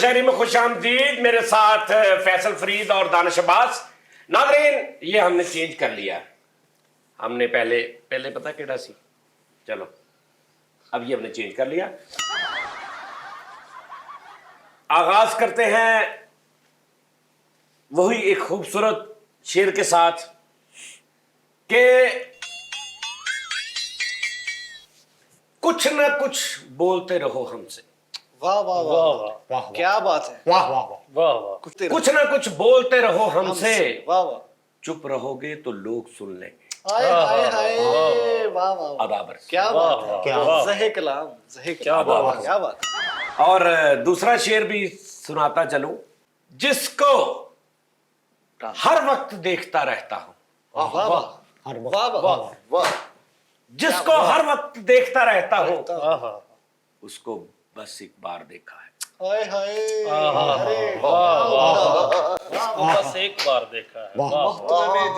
شہری میں خوش آمدید، میرے ساتھ فیصل فرید اور دانش عباس۔ ناظرین یہ ہم نے چینج کر لیا، ہم نے پہلے پتا کیڑا سی، چلو اب یہ ہم نے چینج کر لیا۔ آغاز کرتے ہیں وہی ایک خوبصورت شعر کے ساتھ کہ کچھ نہ کچھ بولتے رہو ہم سے۔ واہ واہ واہ واہ، کیا بات ہے، واہ واہ واہ واہ واہ، کچھ نہ کچھ بولتے رہو ہم سے، واہ واہ، چپ رہو گے تو لوگ سن لیں گے۔ ہائے ہائے ہائے، واہ واہ، ادابر کیا بات ہے، کیا زہ کلام، زہ کیا بات، کیا بات۔ اور دوسرا شعر بھی سناتا چلوں، جس کو ہر وقت دیکھتا رہتا ہوں، واہ واہ ہر واہ واہ واہ، جس کو ہر وقت دیکھتا رہتا ہوں، واہ، اس کو بس ایک بار دیکھا ہے۔ ہائے ہائے، بس ایک بار دیکھا ہے،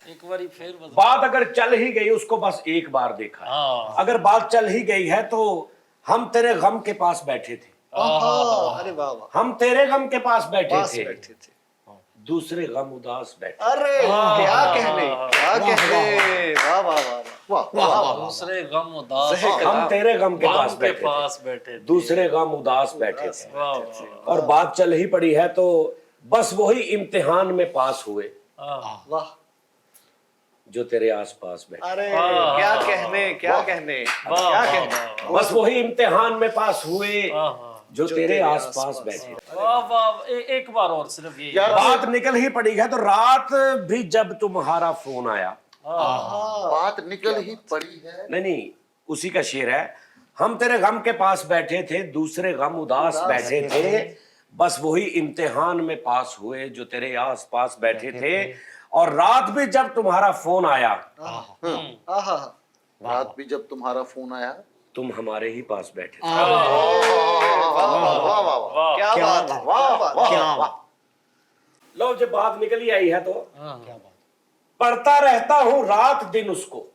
ایک باری پھر بات اگر چل ہی گئی اس کو بس ایک بار دیکھا ہے۔ اگر بات چل ہی گئی ہے تو ہم تیرے غم کے پاس بیٹھے تھے، ارے واہ واہ، ہم تیرے غم کے پاس بیٹھے پاس تھے، بیٹھے تھے، دوسرے غم اداس بیٹھے۔ ارے کیا کہنے، کیا کہنے، واہ واہ واہ واہ واہ، دوسرے غم اداس ہم تیرے غم کے پاس کے بیٹھے تھے، پاس بیٹھے، دوسرے غم اداس بیٹھے تھے، واہ واہ اور بات چل ہی پڑی ہے تو بس وہی امتحان میں پاس ہوئے واہ، جو تیرے آس پاس بیٹھے۔ ارے کیا کہنے، کیا کہنے، کیا کہنے، بس وہی امتحان میں پاس ہوئے جو تیرے آس پاس بیٹھے۔ واہ واہ، ایک بار اور صرف یہ بات نکل ہی پڑی ہے تو رات بھی جب تمہارا فون آیا، بات نکل ہی پڑی ہے، نہیں اسی کا شعر ہے، ہم تیرے غم کے پاس بیٹھے تھے، دوسرے غم اداس بیٹھے تھے، بس وہی امتحان میں پاس ہوئے جو تیرے آس پاس بیٹھے تھے، اور رات بھی جب تمہارا فون آیا، آہا، رات بھی جب تمہارا فون آیا، تم ہمارے ہی پاس بیٹھے تھے۔ کیا بات ہے، کیا بات ہے، کیا بات، لو جب بات نکل ہی آئی ہے تو پڑھتا رہتا ہوں رات دن اس کو،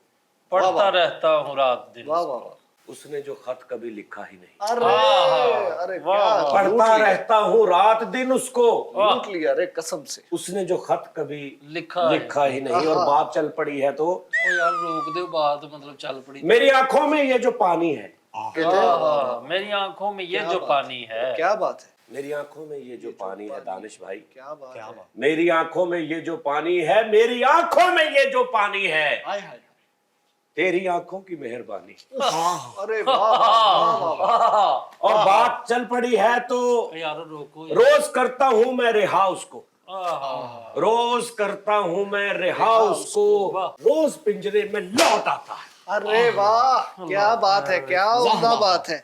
پڑھتا رہتا ہوں رات دن، واہ واہ واہ، اس نے جو خط کبھی لکھا ہی نہیں، ارے کیا پڑھتا رہتا ہوں رات دن اس کو، لوٹ لیا رے قسم سے، اس نے جو خط کبھی لکھا ہی نہیں، اور بات چل پڑی ہے تو او یار روک دے بات، مطلب چل پڑی، میری آنکھوں میں یہ جو پانی ہے، میری آنکھوں میں یہ جو پانی ہے، کیا بات ہے، میری آنکھوں میں یہ جو پانی ہے دانش بھائی، کیا بات ہے، میری آنکھوں میں یہ جو پانی ہے، میری آنکھوں میں یہ جو پانی ہے، ہائے ہائے، تیری آنکھوں کی مہربانی۔ ارے واہ واہ واہ، اور بات چل پڑی ہے تو یار روکو، روز کرتا ہوں میں رہا اس کو، روز کرتا ہوں میں رہا اس کو، روز پنجرے میں لوٹ آتا ہے۔ ارے واہ، کیا بات ہے، کیا عمدہ بات ہے،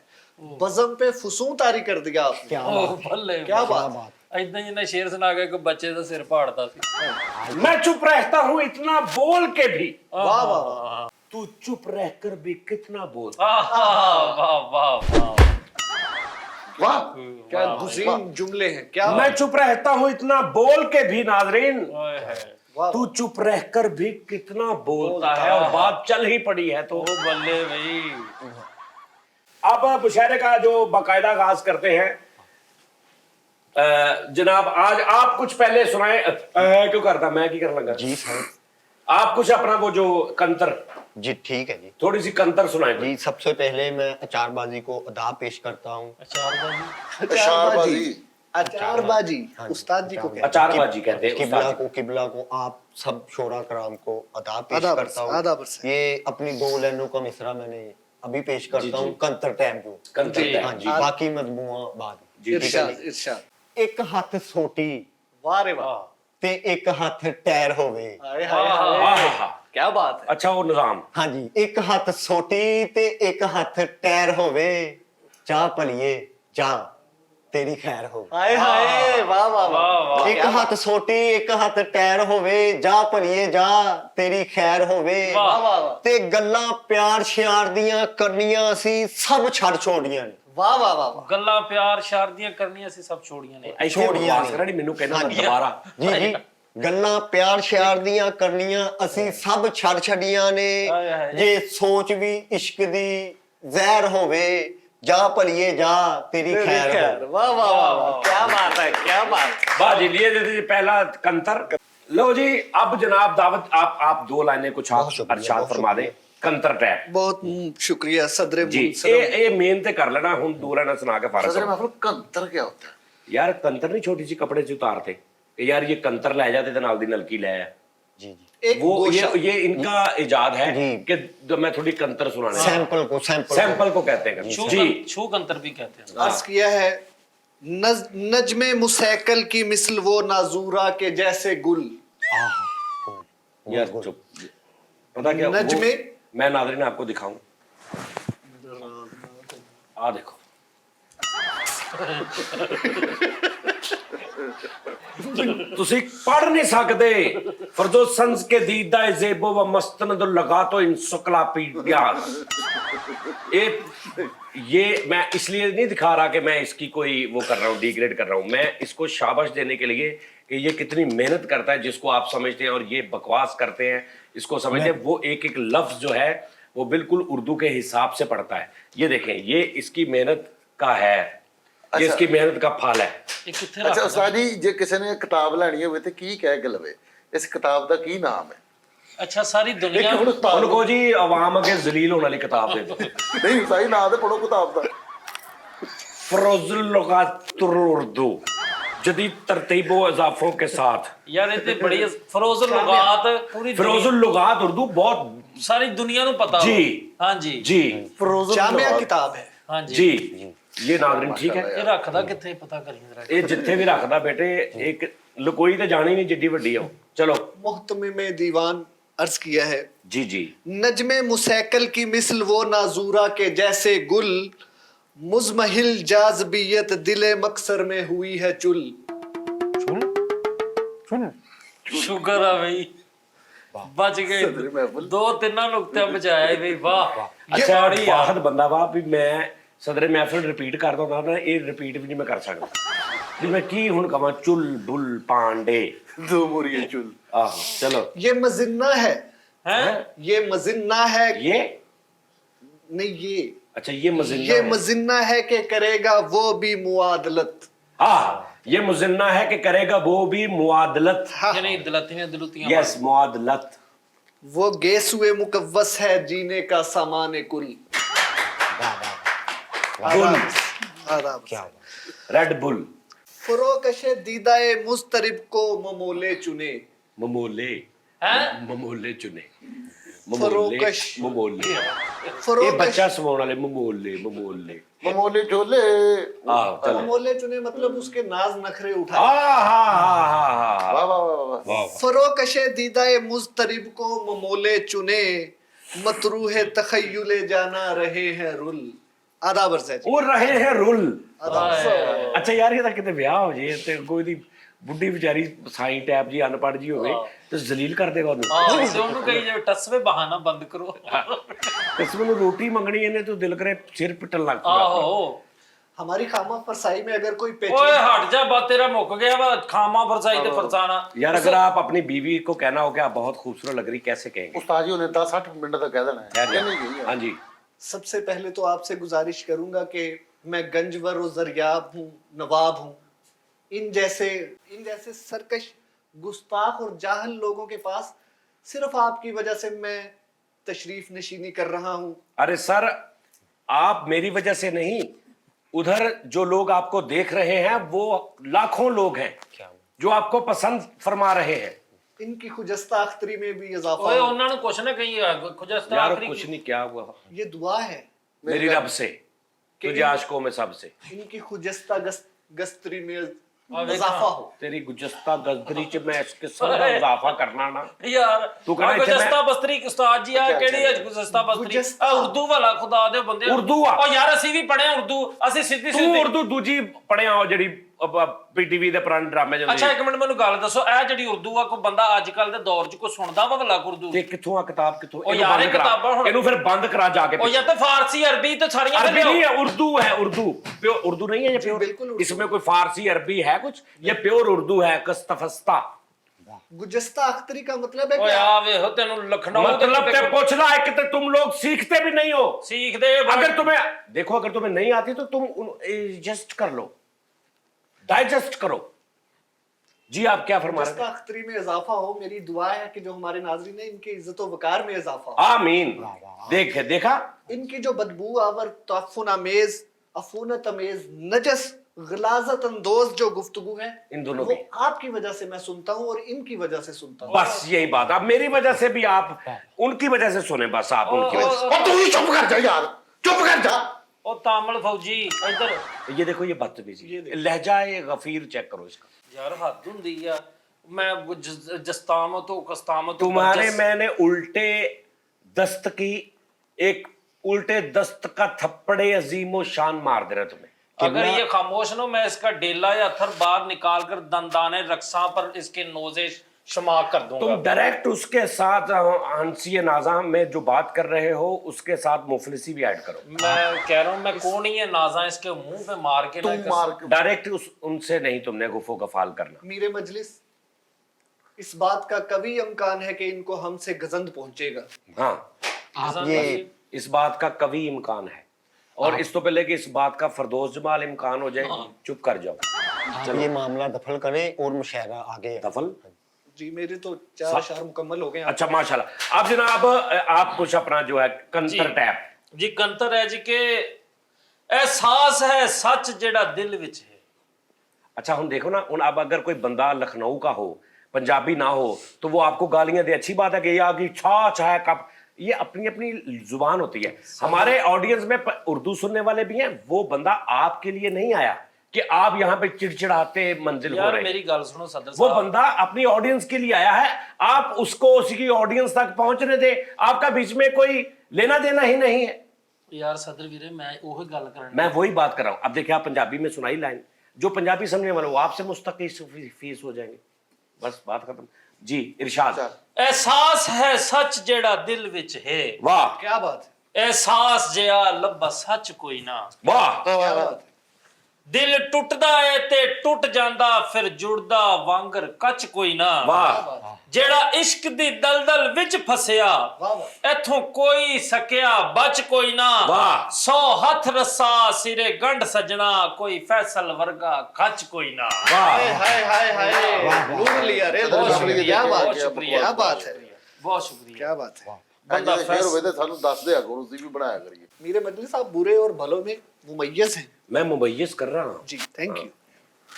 بزم پہ فسوں طاری کر دیا آپ نے، بھلے کیا بات، اتنا جنہیں شیر سنا کے کوئی بچے کا سر پاڑتا سی، میں چپ رہتا ہوں اتنا بول کے بھی، واہ واہ واہ، تو چپ رہ کر بھی کتنا بول۔ واہ واہ واہ، واہ، کیا حسین جملے ہیں، کیا میں چپ رہتا ہوں اتنا بول کے بھی ناظرین، واہ، تو چپ رہ کر بھی کتنا بولتا ہے، اور بات چل ہی پڑی ہے تو بلے بھائی، اب مشاعرے کا جو باقاعدہ آغاز کرتے ہیں، جناب آج آپ کچھ پہلے سنائیں، کیوں کرتا میں کی کرنے لگا، جی سر، آپ کچھ اپنا وہ جو کنتر، جی ٹھیک ہے جی، تھوڑی سی کنتر سنائیں جی سب سے پہلے میں اچار بازی کو ادا پیش کرتا ہوں۔ اچار بازی، اچار بازی، استاد جی کو کہتے اچار بازی کہتے ہیں قبلہ کو آپ سب شورا کرام کو ادا پیش آداب کرتا آداب ہوں۔ سے، یہ اپنی دو لائنوں کا مصرع میں نے ابھی پیش کرتا ہوں، کنتر ٹائم کو، کنتر ہاں جی، باقی مجموعہ بعد میں۔ ارشاد ارشاد، ایک ہاتھ سوٹی واہ رے واہ، تے ایک ہاتھ ٹیر ہوئے، ہائے ہائے ہائے، کیا بات ہے، اچھا وہ نظام، ہاں جی، ایک ہاتھ سوٹی تے ایک ہاتھ ٹیر ہوئے، جا پلیے جا تیری خیر ہو۔ ہائے ہائے، واہ واہ واہ، ایک ہاتھ سوٹی ایک ہاتھ ٹیر ہوئے، جا پلیے جا تیری خیر ہوئے، واہ واہ واہ، تے گلاں پیار شیار دیاں کرنیاں اسی سب چھڑ چھوڑیاں نے۔ واہ واہ واہ واہ، گلاں پیار شاردیاں کرنیاں سی سب چھوڑیاں نے، ایسے بکواس کرا نہیں، مینوں کہنا میں دوبارہ، جی جی، گلاں پیار شیار دیاں کرنیاں اسی سب چھڑ چھڑیاں نے، جے سوچ بھی عشق دی زہر ہوئے، जा पलिए जा तेरी खैर हो। वाह वाह वाह वाह, क्या बात है, क्या बात। वाह जी, लिए देते जी पहला कंतर। लो जी, अब जनाब दावत आप दो लाइनें कुछ आप बहुत शुक्रिया, अरशाद बहुत फरमा दें कंतर टैप बहुत शुक्रिया सदर जी। ये मेन ते कर लेना हुन दो लाइनें सुना के फारस सदर हो। महफिल कंतर क्या होता है? यार कंतर नहीं छोटी सी कपड़े से उतारते कि यार ये कंतर ले जाते थे नाल दी नलकी ले आया। जी जी एक वो गोशा। ये इनका इजाद है जी। कि मैं थोड़ी कंतर सुनाने सैंपल को कहते हैं जी। छू अंतर भी कहते हैं। अर्ज किया है नजमे मुसैकल की मिसल वो नाजूरा के जैसे गुल। यार चुप, पता क्या नजमे मैं नादरीन आपको दिखाऊं, आ देखो ਤੁਸੀਂ ਪੜ ਨਹੀਂ ਸਕਦੇ फरदौसंस के दीदा ज़ेबो व मस्तनद लगातो इंसाइक्लोपीडिया। ये मैं इसलिए नहीं दिखा रहा कि मैं इसकी कोई वो कर रहा हूँ, डिग्रेड कर रहा हूँ, मैं इसको शाबाश देने के लिए कि ये कितनी मेहनत करता है, जिसको आप समझते हैं और ये बकवास करते हैं इसको समझते हैं, वो एक एक लफ्ज जो है वो बिल्कुल उर्दू के हिसाब से पढ़ता है। ये देखें, ये इसकी मेहनत का है, ये इसकी मेहनत का फल है। ਇਹ ਕਿੱਥੇ ਅੱਛਾ ਰੱਖਦਾ? ਉਸਤਾਦ ਜੀ, ਜੇ ਕਿਸੇ ਨੇ ਕਿਤਾਬ ਲੈਣੀ ਹੋਵੇ ਤੇ ਕੀ ਕਹਿ ਕੇ ਲਵੇ? ਇਸ ਕਿਤਾਬ ਦਾ ਕੀ ਨਾਮ ਹੈ? ਅੱਛਾ ਸਾਰੀ ਦੁਨੀਆ ਹੁਣ ਉਸਤਾਦ उनको जी अवाम अगे जलील होने वाली किताब दे दो। ਨਹੀਂ ਸਹੀ ਨਾਂ ਤੇ ਪੜੋ ਕਿਤਾਬ ਦਾ। फरोजुल लुगातुल उर्दू जदीद तरतीबों इजाफों के साथ। ਯਾਰ ਇਹ ਤੇ ਬੜੀ ਫਰੋਜ਼ਨ ਲੁਗਾਤ ਪੂਰੀ फिरोजुल लुगात उर्दू बहुत ਸਾਰੀ ਦੁਨੀਆ ਨੂੰ ਪਤਾ जी। ਹਾਂਜੀ जी जामिया किताब है। ਹਾਂਜੀ जी ये नाज़रीन ठीक है। ਇਹ ਰੱਖਦਾ ਕਿੱਥੇ ਪਤਾ ਕਰੀ ਜਰਾ। ਇਹ ਜਿੱਥੇ ਵੀ ਰੱਖਦਾ ਬੇਟੇ ਇੱਕ ਲਕੋਈ ਤੇ ਜਾਣੀ ਨਹੀਂ ਜਿੱਡੀ ਵੱਡੀ ਆ ਉਹ। ਚਲੋ मुहतमिम दीवान अर्ज किया है जी जी। नजमे मुसैकल की मिसल वो नाजूरा के जैसे गुल मुजमहिल जाज़बियत दिले मकसर में हुई है चुल। ਸ਼ੁਕਰ ਆ ਬਈ ਬਚ ਗਏ। ਸਦਰ ਮਹਿਫਿਲ। ਦੋ ਤਿੰਨਾਂ ਨੁਕਤੇ ਬਚਾਇਆ ਬਈ ਵਾਹ। ਅੱਛਾ ਵਾਹਦ ਬੰਦਾ ਵਾ ਵੀ ਮੈਂ ਸਦਰੇ ਮਹਿਫਿਲ ਰਿਪੀਟ ਕਰਦਾ ਹੁੰਦਾ ਨਾ, ਇਹ ਰਿਪੀਟ ਵੀ ਨਹੀਂ ਮੈਂ ਕਰ ਸਕਦਾ ਵੀ ਮੈਂ ਕੀ ਹੁਣ ਕਵਾਂ ਚੁਲ ਬੁਲ ਪਾਂਡੇ। ਦੋ ਮੁਰੀਏ ਚੁਲ। ਆਹੋ ਚਲੋ ये मजिन्ना है, ਹੈ ये मजिन्ना है, ये नहीं ये अच्छा ये मजिन्ना ये है। मजिन्ना है कि करेगा वो भी मुआदलत। हाँ ये मुजिन्ना है कि करेगा वो भी मुआदलत। ਜਿਹਨੇ ਦਲਤੀਆਂ ਦਲੁਤੀਆਂ यस मुआदलत। वो गेसुए मुकव्वस है जीने का सामान कुल। आदाब क्या रेड बुल फरोकशे दीदाए मुस्तरिब को ममोले चुने। ममोले ਹੈ ममोले चुने फरोकश। ममोले ये फरोकश बच्चा समाने वाले ममोले ममोले। ਮਮੋਲੇ ਝੋਲੇ। आहो चलो ममोले चुने मतलब उसके नाज नखरे उठा। ਵਾਹ वाह वाह वाह। फरोकशे दीदाए मुस्तरिब को ममोले चुने मतरूहे तखय्युले जाना रहे हैं रुल। आदाब अर्ज है जी। वो रहे हैं रुल। आदाब। ਅੱਛਾ ਯਾਰ ਇਹ ਤਾਂ ਕਿਤੇ ਵਿਆਹ ਹੋ ਜੇ ਤੇ ਕੋਈ ਦੀ ਬੁੱਢੀ ਵਿਚਾਰੀ ਸਾਈਂ ਟੈਪ ਜੀ ਅਨਪੜ੍ਹ ਜੀ ਹੋਵੇ ਤੇ ਜ਼ਲੀਲ ਕਰ ਦੇਗਾ ਉਹਨੂੰ। ਆਹ ਤੇ ਉਹਨੂੰ ਕਹੀ ਜੇ ਟਸਵੇ ਬਹਾਨਾ ਬੰਦ ਕਰੋ। ਇਸ ਨੂੰ ਰੋਟੀ ਮੰਗਣੀ ਇਹਨੇ ਤੂੰ ਦਿਲ ਕਰੇ ਸਿਰ ਪਿੱਟਣ ਲੱਗ ਪਿਆ। ਆਹੋ हमारी खामा फरसाई में अगर कोई ਓਏ पेची ਹਟ ਜਾ ਬਾ ਤੇਰਾ ਮੁੱਕ ਗਿਆ ਵਾ ਖਾਮਾ ਫਰਸਾਈ ਤੇ ਫਰਸਾਣਾ। यार अगर आप अपनी बीवी को कहना हो कि आप बहुत खूबसूरत लग रही कैसे कहेंगे? ਉਸਤਾਦ ਜੀ ਉਹਨੇ 10-60 ਮਿੰਟ ਦਾ ਕਹਿ ਦੇਣਾ ਹੈ। खैर, ਨਹੀਂ ਗਈ। हाँ जी सबसे पहले तो आपसे गुजारिश करूंगा कि मैं गंजवर और जरियाब हूँ, नवाब हूँ। इन जैसे सरकश गुस्ताख और जाहल लोगों के पास सिर्फ आपकी वजह से मैं तशरीफ नशीनी कर रहा हूँ। अरे सर आप मेरी वजह से नहीं, उधर जो लोग आपको देख रहे हैं वो लाखों लोग हैं जो आपको पसंद फरमा रहे हैं। इनकी खुजस्ता अख्तरी में भी इजाफा ਓਏ हो। ਉਹਨਾਂ ਨੂੰ ਕੁਛ ਨਾ ਕਹੀ ਖੁਜਸਤਾ यार आखिरी कुछ नहीं, क्या हुआ ये दुआ है मेरी रब से तुझे आशिकों में सबसे। इनकी खुजस्ता गस्तरी में देखा। इजाफा हो। तेरी गुजस्ता गजदरी च मैं इस किस्म का इजाफा करना ना। ਯਾਰ ਤੂੰ ਕਹਿਣਾ ਇੱਥੇ ਗੁਜਸਤਾ ਮੈਂ- ਬਸਤਰੀ ਉਸਤਾਦ ਜੀ ਆ ਕਿਹੜੀ ਹੈ ਗੁਜਸਤਾ ਬਸਤਰੀ ਗੁਜਸਤਾ। ਆ ਉਰਦੂ ਵਾਲਾ ਖੁਦਾ ਦੇ ਬੰਦੇ ਉਰਦੂ ਆ। ਓ ਯਾਰ ਅਸੀਂ ਵੀ ਪੜ੍ਹੇ ਉਰਦੂ ਅਸੀਂ ਸਿੱਧੀ ਤੂੰ ਸਿੱਧੀ ਉਰਦੂ ਦੂਜੀ ਪੜਿਆ ਉਹ ਜਿਹੜੀ ਪੀਟੀਵੀ ਦੇ ਪੁਰਾਣੇ ਡਰਾਮੇ ਅੱਛਾ ਜਾਂਦੇ ਇੱਕ ਮਿੰਟ ਮੈਨੂੰ ਗੱਲ ਦੱਸੋ ਇਹ ਜਿਹੜੀ ਉਰਦੂ ਆ ਕੋਈ ਬੰਦਾ ਅੱਜ ਕੱਲ ਦੇ ਦੌਰ 'ਚ ਕੋਈ ਸੁਣਦਾ ਵਾ ਭਲਾ ਉਰਦੂ ਤੇ ਕਿੱਥੋਂ ਆ ਕਿਤਾਬ ਕਿੱਥੋਂ? ਉਹ ਇਹਨੂੰ ਯਾਰ ਬੰਦ ਇਹ ਕਰਾ। ਕਿਤਾਬਾਂ ਹੁਣ- ਇਹਨੂੰ ਫਿਰ ਬੰਦ ਕਰਾ ਜਾ ਕੇ ਉਹ या तो फारसी अरबी तो सारियां अरबी लियो। नहीं है, उर्दू है उर्दू। प्योर उर्दू नहीं है ये प्योर? बिल्कुल उर्दू। इसमें कोई फारसी अरबी है कुछ? ये प्योर उर्दू है। कस्तफस्ता गुजस्ता अख्तरी का मतलब है ਓਏ कि ਆ ਵੇਖੋ ਤੈਨੂੰ ਲਖਨਊ ਦੇ मतलब ते पूछना है कि तुम लोग सीखते भी नहीं हो। ਸਿੱਖਦੇ अगर तुम्हें देखो, अगर तुम्हें नहीं आती तो तुम एडजस्ट कर लो, डाइजेस्ट करो। जी आप क्या फरमा रहे गुजस्ता अख्तरी में इजाफा हो। मेरी दुआ है कि जो हमारे नाज़रीन हैं इनकी इज्जत व वकार में इजाफा हो। हैं? आमीन। देखा इनकी जो बदबू आवर तअफ्फुन अमेज अफूनत अमेज नजस गलाजत अंदोज जो गुफ्तगू है इन दोनों वो की। आपकी वजह से मैं सुनता हूँ और इनकी वजह से सुनता हूँ। बस यही बात। अब मेरी वजह से भी आप उनकी वजह से सुने, बस आप उनकी वजह से। और तू ही चुप कर जा यार, चुप कर जा। ਉਹ ਤਾਮਲ ਫੌਜੀ ਇੱਧਰ ये देखो, ये बदतमीजी, लहजा ये गफीर चेक करो इसका। ਯਾਰ ਹੱਦ ਹੁੰਦੀ ਆ ਮੈਂ ਜਸਤਾਮਤ ਤੋਂ ਕਸਤਾਮਤ तुम्हारे मैंने उल्टे दस्त की एक उल्टे दस्त का थप्पड़े अजीमो शान मार दे रहा तुम्हें। अगर ये खामोश न हो मैं इसका डेला या अथर बाहर निकाल कर दंदाने रक्सा पर इसके नोजे शमा कर दूंगा। तुम डायरेक्ट उसके साथ हंसी नाजा में जो बात कर रहे हो उसके साथ मुफलिसी भी ऐड करो। मैं कह रहा हूँ मैं कौन ही है नाजा इसके मुंह पे मार के तुम मार के डायरेक्ट उनसे नहीं तुमने गुफो गफाल करना। मीरे मजलिस, इस बात का कभी इम्कान है कि इनको हमसे गजंद पहुंचेगा। हाँ, आप ये इस बात का कभी इम्कान है। और इस तो पहले कि इस बात का फरदोस जमाल इम्कान हो जाए, चुप कर जाओ। आप ये मामला दफल करें और मुशायरा आगे। दफल जी मेरे तो 4 अशार मुकम्मल हो गए। अच्छा माशाल्लाह। अब जनाब आप कुछ अपना जो है कंतर टैप जी कंतर है जी के एहसास है सच जेड़ा दिल विच है। अच्छा हम देखो ना, उन अब अगर कोई बंदा लखनऊ का हो, पंजाबी ना हो, तो वो आपको गालियां दे, अच्छी बात है कि ये आगे छाछ है कब, ये अपनी अपनी जुबान होती है। हमारे ऑडियंस में उर्दू सुनने वाले भी हैं। वो बंदा आपके लिए नहीं आया कि आप यहाँ पे चिड़चिड़ाते मंजिल हो यार रहे मेरी गल सुनो सदर वो साहब, बंदा अपनी ऑडियंस के लिए आया है। आप उसको उसकी ऑडियंस तक पहुंचने दे, आपका बीच में कोई लेना देना ही नहीं है। यार सदर वीरे मैं वही गल करना मैं वही बात कर रहा हूं। अब देखिए आप पंजाबी में सुनाई लाइन, जो पंजाबी समझने वाले वो आपसे मुस्तकिल फीस हो जाएंगे। बस बात खत्म। जी इरशाद। एहसास है सच जेड़ा दिल विच है। वाह क्या बात है, एहसास जिया लब्बा सच कोई ना। वाह क्या बात है। दिल टुटदा है ते टुट जांदा फिर जुड़दा वांगर कच कोई ना। वाह जेड़ा इश्क दी दलदल विच फसिया वाह वाह। एथों कोई सकिया बच कोई ना। वाह। 100 हथ रसा सिरे गंढ सजना कोई फैसल वर्गा खच कोई ना। हाय वाह हाय हाय हाय, लूट लिया रे। बहुत बहुत शुक्रिया, क्या बात बहुत है, शुक्रिया। क्या बात है, बहुत शुक्रिया। क्या बात है। बंदा शेर फैस होवे ते सानू दस दिया करो, उसी भी बनाया करिए। मीरे मजलिस आप बुरे और भलों में मुमय्यज हैं। मैं मुमय्यज कर रहा हूं। जी थैंक यू।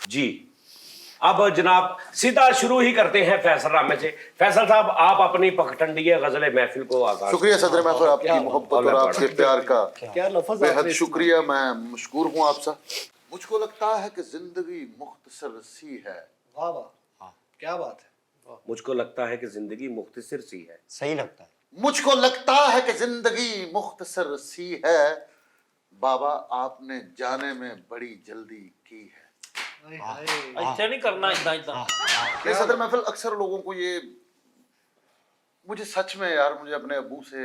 जी अब जनाब सीधा शुरू ही करते हैं फैसल रामे से। फैसल साहब आप अपनी पखटंडी गजल महफिल को आगाज। शुक्रिया सदर महफिल, आपकी मोहब्बत और आपके प्यार का क्या लफ्ज बेहद आपने शुक्रिया। मैं मशकूर हूँ आपसे। मुझको लगता है कि जिंदगी मुख्तसर सी है। वाह वाह, क्या बात है। मुझको लगता है कि जिंदगी मुख्तसर सी है। सही लगता है। मुझको लगता है कि जिंदगी मुख्तसर सी है। बाबा आपने जाने में बड़ी जल्दी की है। हाय हाय। ਇੱਥੇ नहीं करना इदा इदा। ये सदर महफिल अक्सर लोगों को ये, मुझे सच में यार मुझे अपने अबू से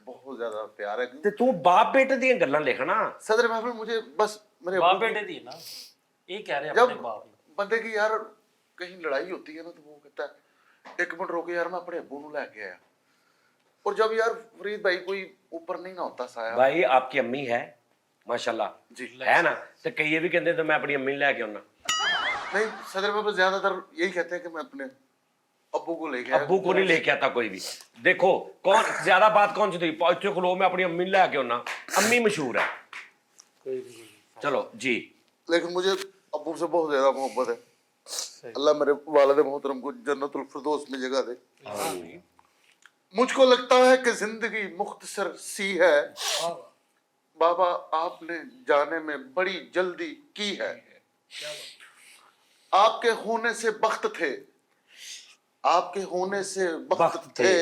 बहुत ज्यादा प्यार है। ते तू बाप बेटे दी गल्लां लिखना। सदर महफिल मुझे बस मेरे बाप अब्बू बेटे दी ना ये कह रहे जब अपने बाप बंदे की यार कहीं लड़ाई होती है ना तो वो कहता है 1 मिनट रोके यार मैं अपने अब्बू ਨੂੰ ਲੈ ਕੇ आया। और जब यार फरीद भाई कोई ऊपर नहीं ना होता साया। भाई आपकी अम्मी है माशाल्लाह जी है ना, तो कई ये भी कहते तो मैं अपनी अम्मी ने लेके आना। नहीं सदर महफिल ज्यादातर यही कहते हैं कि मैं अपने अब्बू को लेके आया। अब्बू को नहीं लेके आता कोई भी। देखो कौन ज्यादा बात कौन सी थी, पहुंचे को मैं अपनी अम्मी ने लेके आना। अम्मी मशहूर है। चलो जी। लेकिन मुझे अब्बू से बहुत ज्यादा मोहब्बत है। अल्लाह मेरे वालिद मोहतरम को जन्नतुल फिरदौस में जगह दे। मुझको लगता है कि जिंदगी मुख्तसर सी है। बाबा आपने जाने में बड़ी जल्दी की है। आपके होने से बख्त थे, आपके होने से बख्त थे।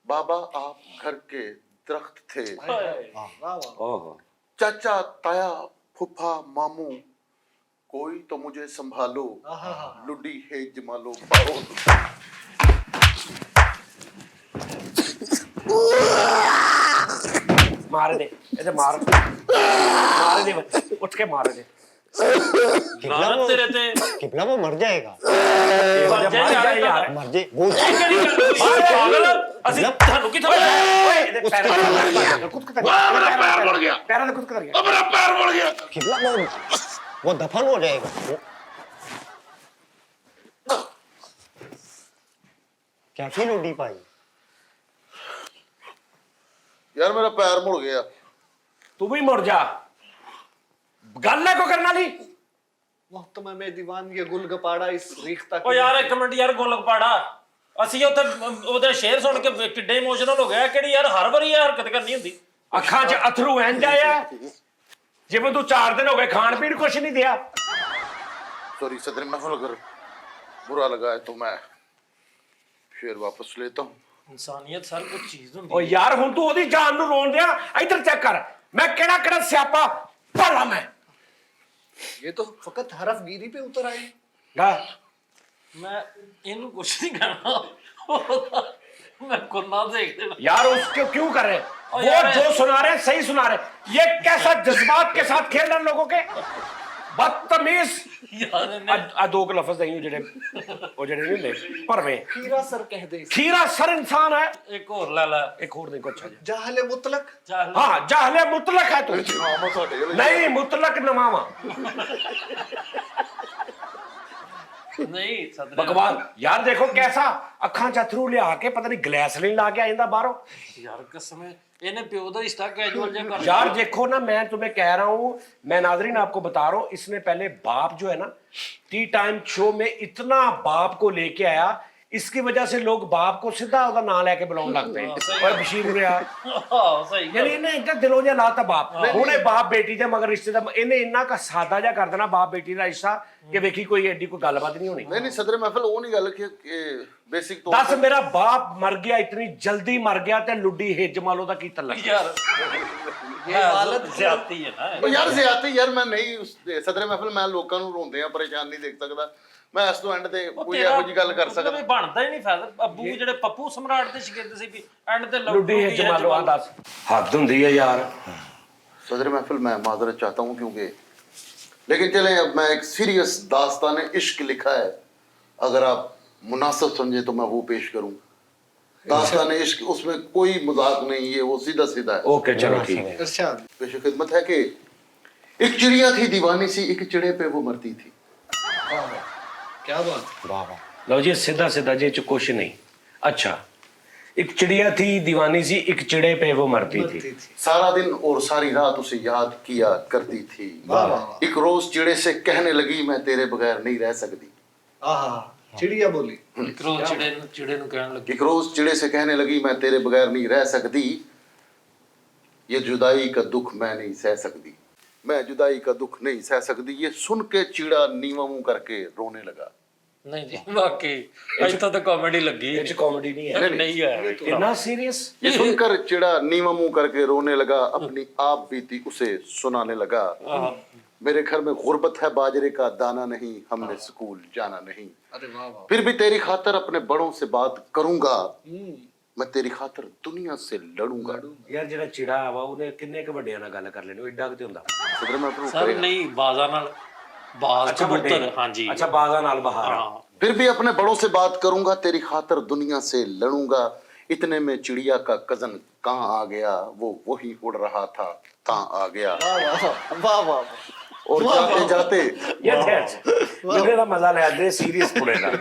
बाबा आप घर के दरख्त थे। वाह वाह। ओहो चाचा ताया फूफा मामू कोई तो मुझे संभालो। लुडी है जमालो पाओ। मार दे, ऐसे मार दे, उठ के मार दे। लानत तेरे ते किबला वो मर जाएगा मर जाए यार यार मर जाए वो ਇਹ ਕਿਹੜੀ ਗੱਲ ਹੋਈ ਪਾਗਲ ਅਸੀਂ ਤੁਹਾਨੂੰ ਕਿੱਥੋਂ पैरों में खुद कर गया मेरा पैर मुड़ गया किबला वो दफन हो जाएगा कैसी लुडी पाई यार मेरा पैर मुड़ गया तू भी मुड़ जा गल है को करना नहीं मोहतरमा में दीवान ये गुल गपाड़ा इस रीखता ਓ ਯਾਰ ਇੱਕ ਮਿੰਟ ਯਾਰ ਗੋਲਕ ਪਾੜਾ ਅਸੀਂ ਉੱਥੇ ਉਹਦੇ ਸ਼ੇਰ ਸੁਣ ਕੇ ਕਿੱਡੇ ਇਮੋਸ਼ਨਲ ਹੋ ਗਿਆ ਕਿਹੜੀ ਯਾਰ ਹਰ ਵਾਰੀ ਇਹ ਹਰਕਤ ਕਰਨੀ ਹੁੰਦੀ ਅੱਖਾਂ 'ਚ ਅਥਰੂ ਇੰਜ ਆਇਆ ਜਿਵੇਂ ਤੂੰ 4 ਦਿਨ ਹੋ ਗਏ ਖਾਣ ਪੀਣ ਕੁਛ ਨਹੀਂ ਦਿਆ सॉरी सदर महफिल अगर बुरा लगा है तो मैं शेर वापस लेता हूँ ਇਨਸਾਨੀਅਤ ਸਰ ਕੋਈ ਚੀਜ਼ ਹੁੰਦੀ ਓ ਯਾਰ ਹੁਣ ਤੂੰ ਉਹਦੀ ਜਾਨ ਨੂੰ ਰੋਣ ਦਿਆ ਇੱਧਰ ਚੈੱਕ ਕਰ ਮੈਂ ਕਿਹੜਾ ਕਿਹੜਾ ਸਿਆਪਾ ਭਲਾ ਮੈਂ ये तो फकत हरफ गिरी पे उतर आए ਗਾ ਮੈਂ ਇਹਨੂੰ ਕੁਛ नहीं करना मैं कुन्ना देख देना यार उसको क्यों कर रहे ओ वो यार, जो सुना रहे हैं, सही सुना रहे हैं। ये कैसा जज्बात के साथ खेल रहे हैं लोगों के बदतमीज यार ने आ दो के लफ्ज नहीं वो जड़े नहीं ले परवे खीरा सर कह दे इसे। खीरा सर इंसान है एक और ला ला एक और देखो अच्छा जी। जाहले मुतलक चल हाँ जाहले मुतलक है तू हाँ साढ़े वाले नहीं मुतलक नमावा नहीं सदर बकवास यार देखो कैसा अखा चथरू लिया के पता नहीं ग्लैसलीन ला के आइंदा बाहरों यार कसम है ਇਹਨੇ ਪਿਓ ਦਾ ਰਿਸ਼ਤਾ ਕੈਜੂਅਲ ਜਿਹਾ ਕਰ यार देखो ना मैं तुम्हें कह रहा हूँ मैं नाजरीन आपको बता रहा हूँ इसने पहले बाप जो है ना टी टाइम शो में इतना बाप को लेके आया इसकी वजह से लोग बाप को सीधा ਉਹਦਾ ਨਾਂ ਲੈ ਕੇ ਬੁਲਾਉਣ ਲੱਗਦੇ ਸਹੀ ਓਏ ਬਸ਼ੀਰ ਉਰੇ ਆ ਹਾਂ ਸਹੀ ਯਾਨੀ ਇਹਨੇ ਇੱਦਾਂ ਦਿਲੋਂ ਜਿਹਾ ਲਾਤਾ ਬਾਪ ਹੁਣੇ ਬਾਪ ਬੇਟੀ ਦੇ ਮਗਰ ਰਿਸ਼ਤੇ ਦਾ ਇਹਨੇ ਇੰਨਾ ਕਾ ਸਾਦਾ ਜਿਹਾ ਕਰ ਦੇਣਾ ਬਾਪ ਬੇਟੀ ਦਾ ਰਿਸ਼ਤਾ ਕਿ ਵੇਖੀ ਕੋਈ ਐਡੀ ਕੋਈ ਗੱਲਬਾਤ ਨਹੀਂ ਹੋਣੀ नहीं सदर महफिल वो नहीं गल कि बेसिक तो ਦੱਸ ਮੇਰਾ ਬਾਪ ਮਰ ਗਿਆ ਇਤਨੀ ਜਲਦੀ ਮਰ ਗਿਆ ਤੇ ਲੁੱਡੀ ਹਿੱਜ ਮਾਲੋ ਦਾ ਕੀ ਤਲਕ यार ये हालत ज्यादती है ना ਉਹ ਯਾਰ ਜ਼ਿਆਦਤੀ ਯਾਰ ਮੈਂ ਨਹੀਂ ਸਦਰੇ ਮਹਿਫਿਲ ਮੈਂ ਲੋਕਾਂ ਨੂੰ ਰੋਂਦੇ ਆ ਪਰੇਸ਼ਾਨ ਨਹੀਂ ਦੇਖ ਸਕਦਾ ਮੈਂ ਇਸ ਤੋਂ ਐਂਡ ਤੇ ਕੋਈ ਇਹੋ ਜਿਹੀ ਗੱਲ ਕਰ ਸਕਦਾ ਬਣਦਾ ਹੀ ਨਹੀਂ ਫਾਇਦਾ ਅੱਬੂ ਜਿਹੜੇ ਪੱਪੂ ਸਮਰਾਟ ਦੇ ਸ਼ਿਕੰਦ ਸੀ ਵੀ ਐਂਡ ਤੇ ਲੁੱਡੀ ਹਿੱਜ ਮਾਲੋ ਆ ਦੱਸ ਹੱਦ ਹੁੰਦੀ ਹੈ ਯਾਰ सदर महफिल मैं माजरत चाहता हूँ क्योंकि लेकिन चले अब मैं एक सीरियस दास्तान इश्क लिखा है अगर आप मुनासिब समझे तो मैं वो पेश करूँ दास्तान इश्क उसमें कोई मजाक नहीं है वो सीधा सीधा है ओके चलो ठीक है इरशाद पेश खिदमत है कि एक चिड़िया थी दीवानी सी एक चिड़े पे वो मरती थी क्या बात वाह वाह लो जी सीधा सीधा जी च कुछ नहीं अच्छा एक चिड़िया थी दीवानी सी एक चिड़े पे वो मरती थी थी सारा दिन और सारी रात उसे याद किया करती थी वाह वाह एक रोज चिड़े से कहने लगी मैं तेरे बगैर नहीं रह सकती आहा चिड़िया बोली रोज चिड़े ਨੂੰ ਕਹਿਣ ਲੱਗੇ एक रोज चिड़े से कहने लगी मैं तेरे बगैर नहीं रह सकती ये जुदाई का दुख मैं नहीं सह सकती मैं जुदाई का दुख नहीं सह सकती ये सुन के चिड़ा नीवा मुंह करके रोने लगा ਨਹੀਂ ਜੀ ਵਾਕਈ ਇੱਥੇ ਤਾਂ ਕਾਮੇਡੀ ਲੱਗੀ ये च कॉमेडी नहीं है ਨਹੀਂ ਹੈ इतना सीरियस ये सुनकर चिड़ा नीवा मुंह करके रोने लगा अपनी आप बीती उसे सुनाने लगा मेरे घर में गुर्बत है बाजरे का दाना नहीं हमने स्कूल जाना नहीं अरे वाह वाह फिर भी तेरी खातर अपने बड़ों से बात करूंगा मैं तेरी खातर दुनिया से लड़ूंगा यार ਜਿਹੜਾ ਚਿੜਾ ਵਾ ਉਹਨੇ ਕਿੰਨੇ ਕ ਵੱਡਿਆਂ ਨਾਲ ਗੱਲ ਕਰ ਲੈਣੀ ਉਹ ਏਡਾ ਕਿਤੇ ਹੁੰਦਾ सदर मैं अपने ਸਰ ਨਹੀਂ ਬਾਜ਼ਾਂ ਨਾਲ ਬਾਜ਼ ਕਬੂਤਰ ਹਾਂਜੀ ਅੱਛਾ ਬਾਜ਼ਾਂ ਨਾਲ ਬਹਾਰ ਹਾਂ फिर भी अपने बड़ों से बात करूंगा तेरी खातर दुनिया से लड़ूंगा इतने में चिड़िया का कजन कहाँ आ गया वो वही उड़ रहा था कहाँ आ गया वाह वाह और जाते जाते ये मुझे ना मजा ले दे सीरियस पड़ेगा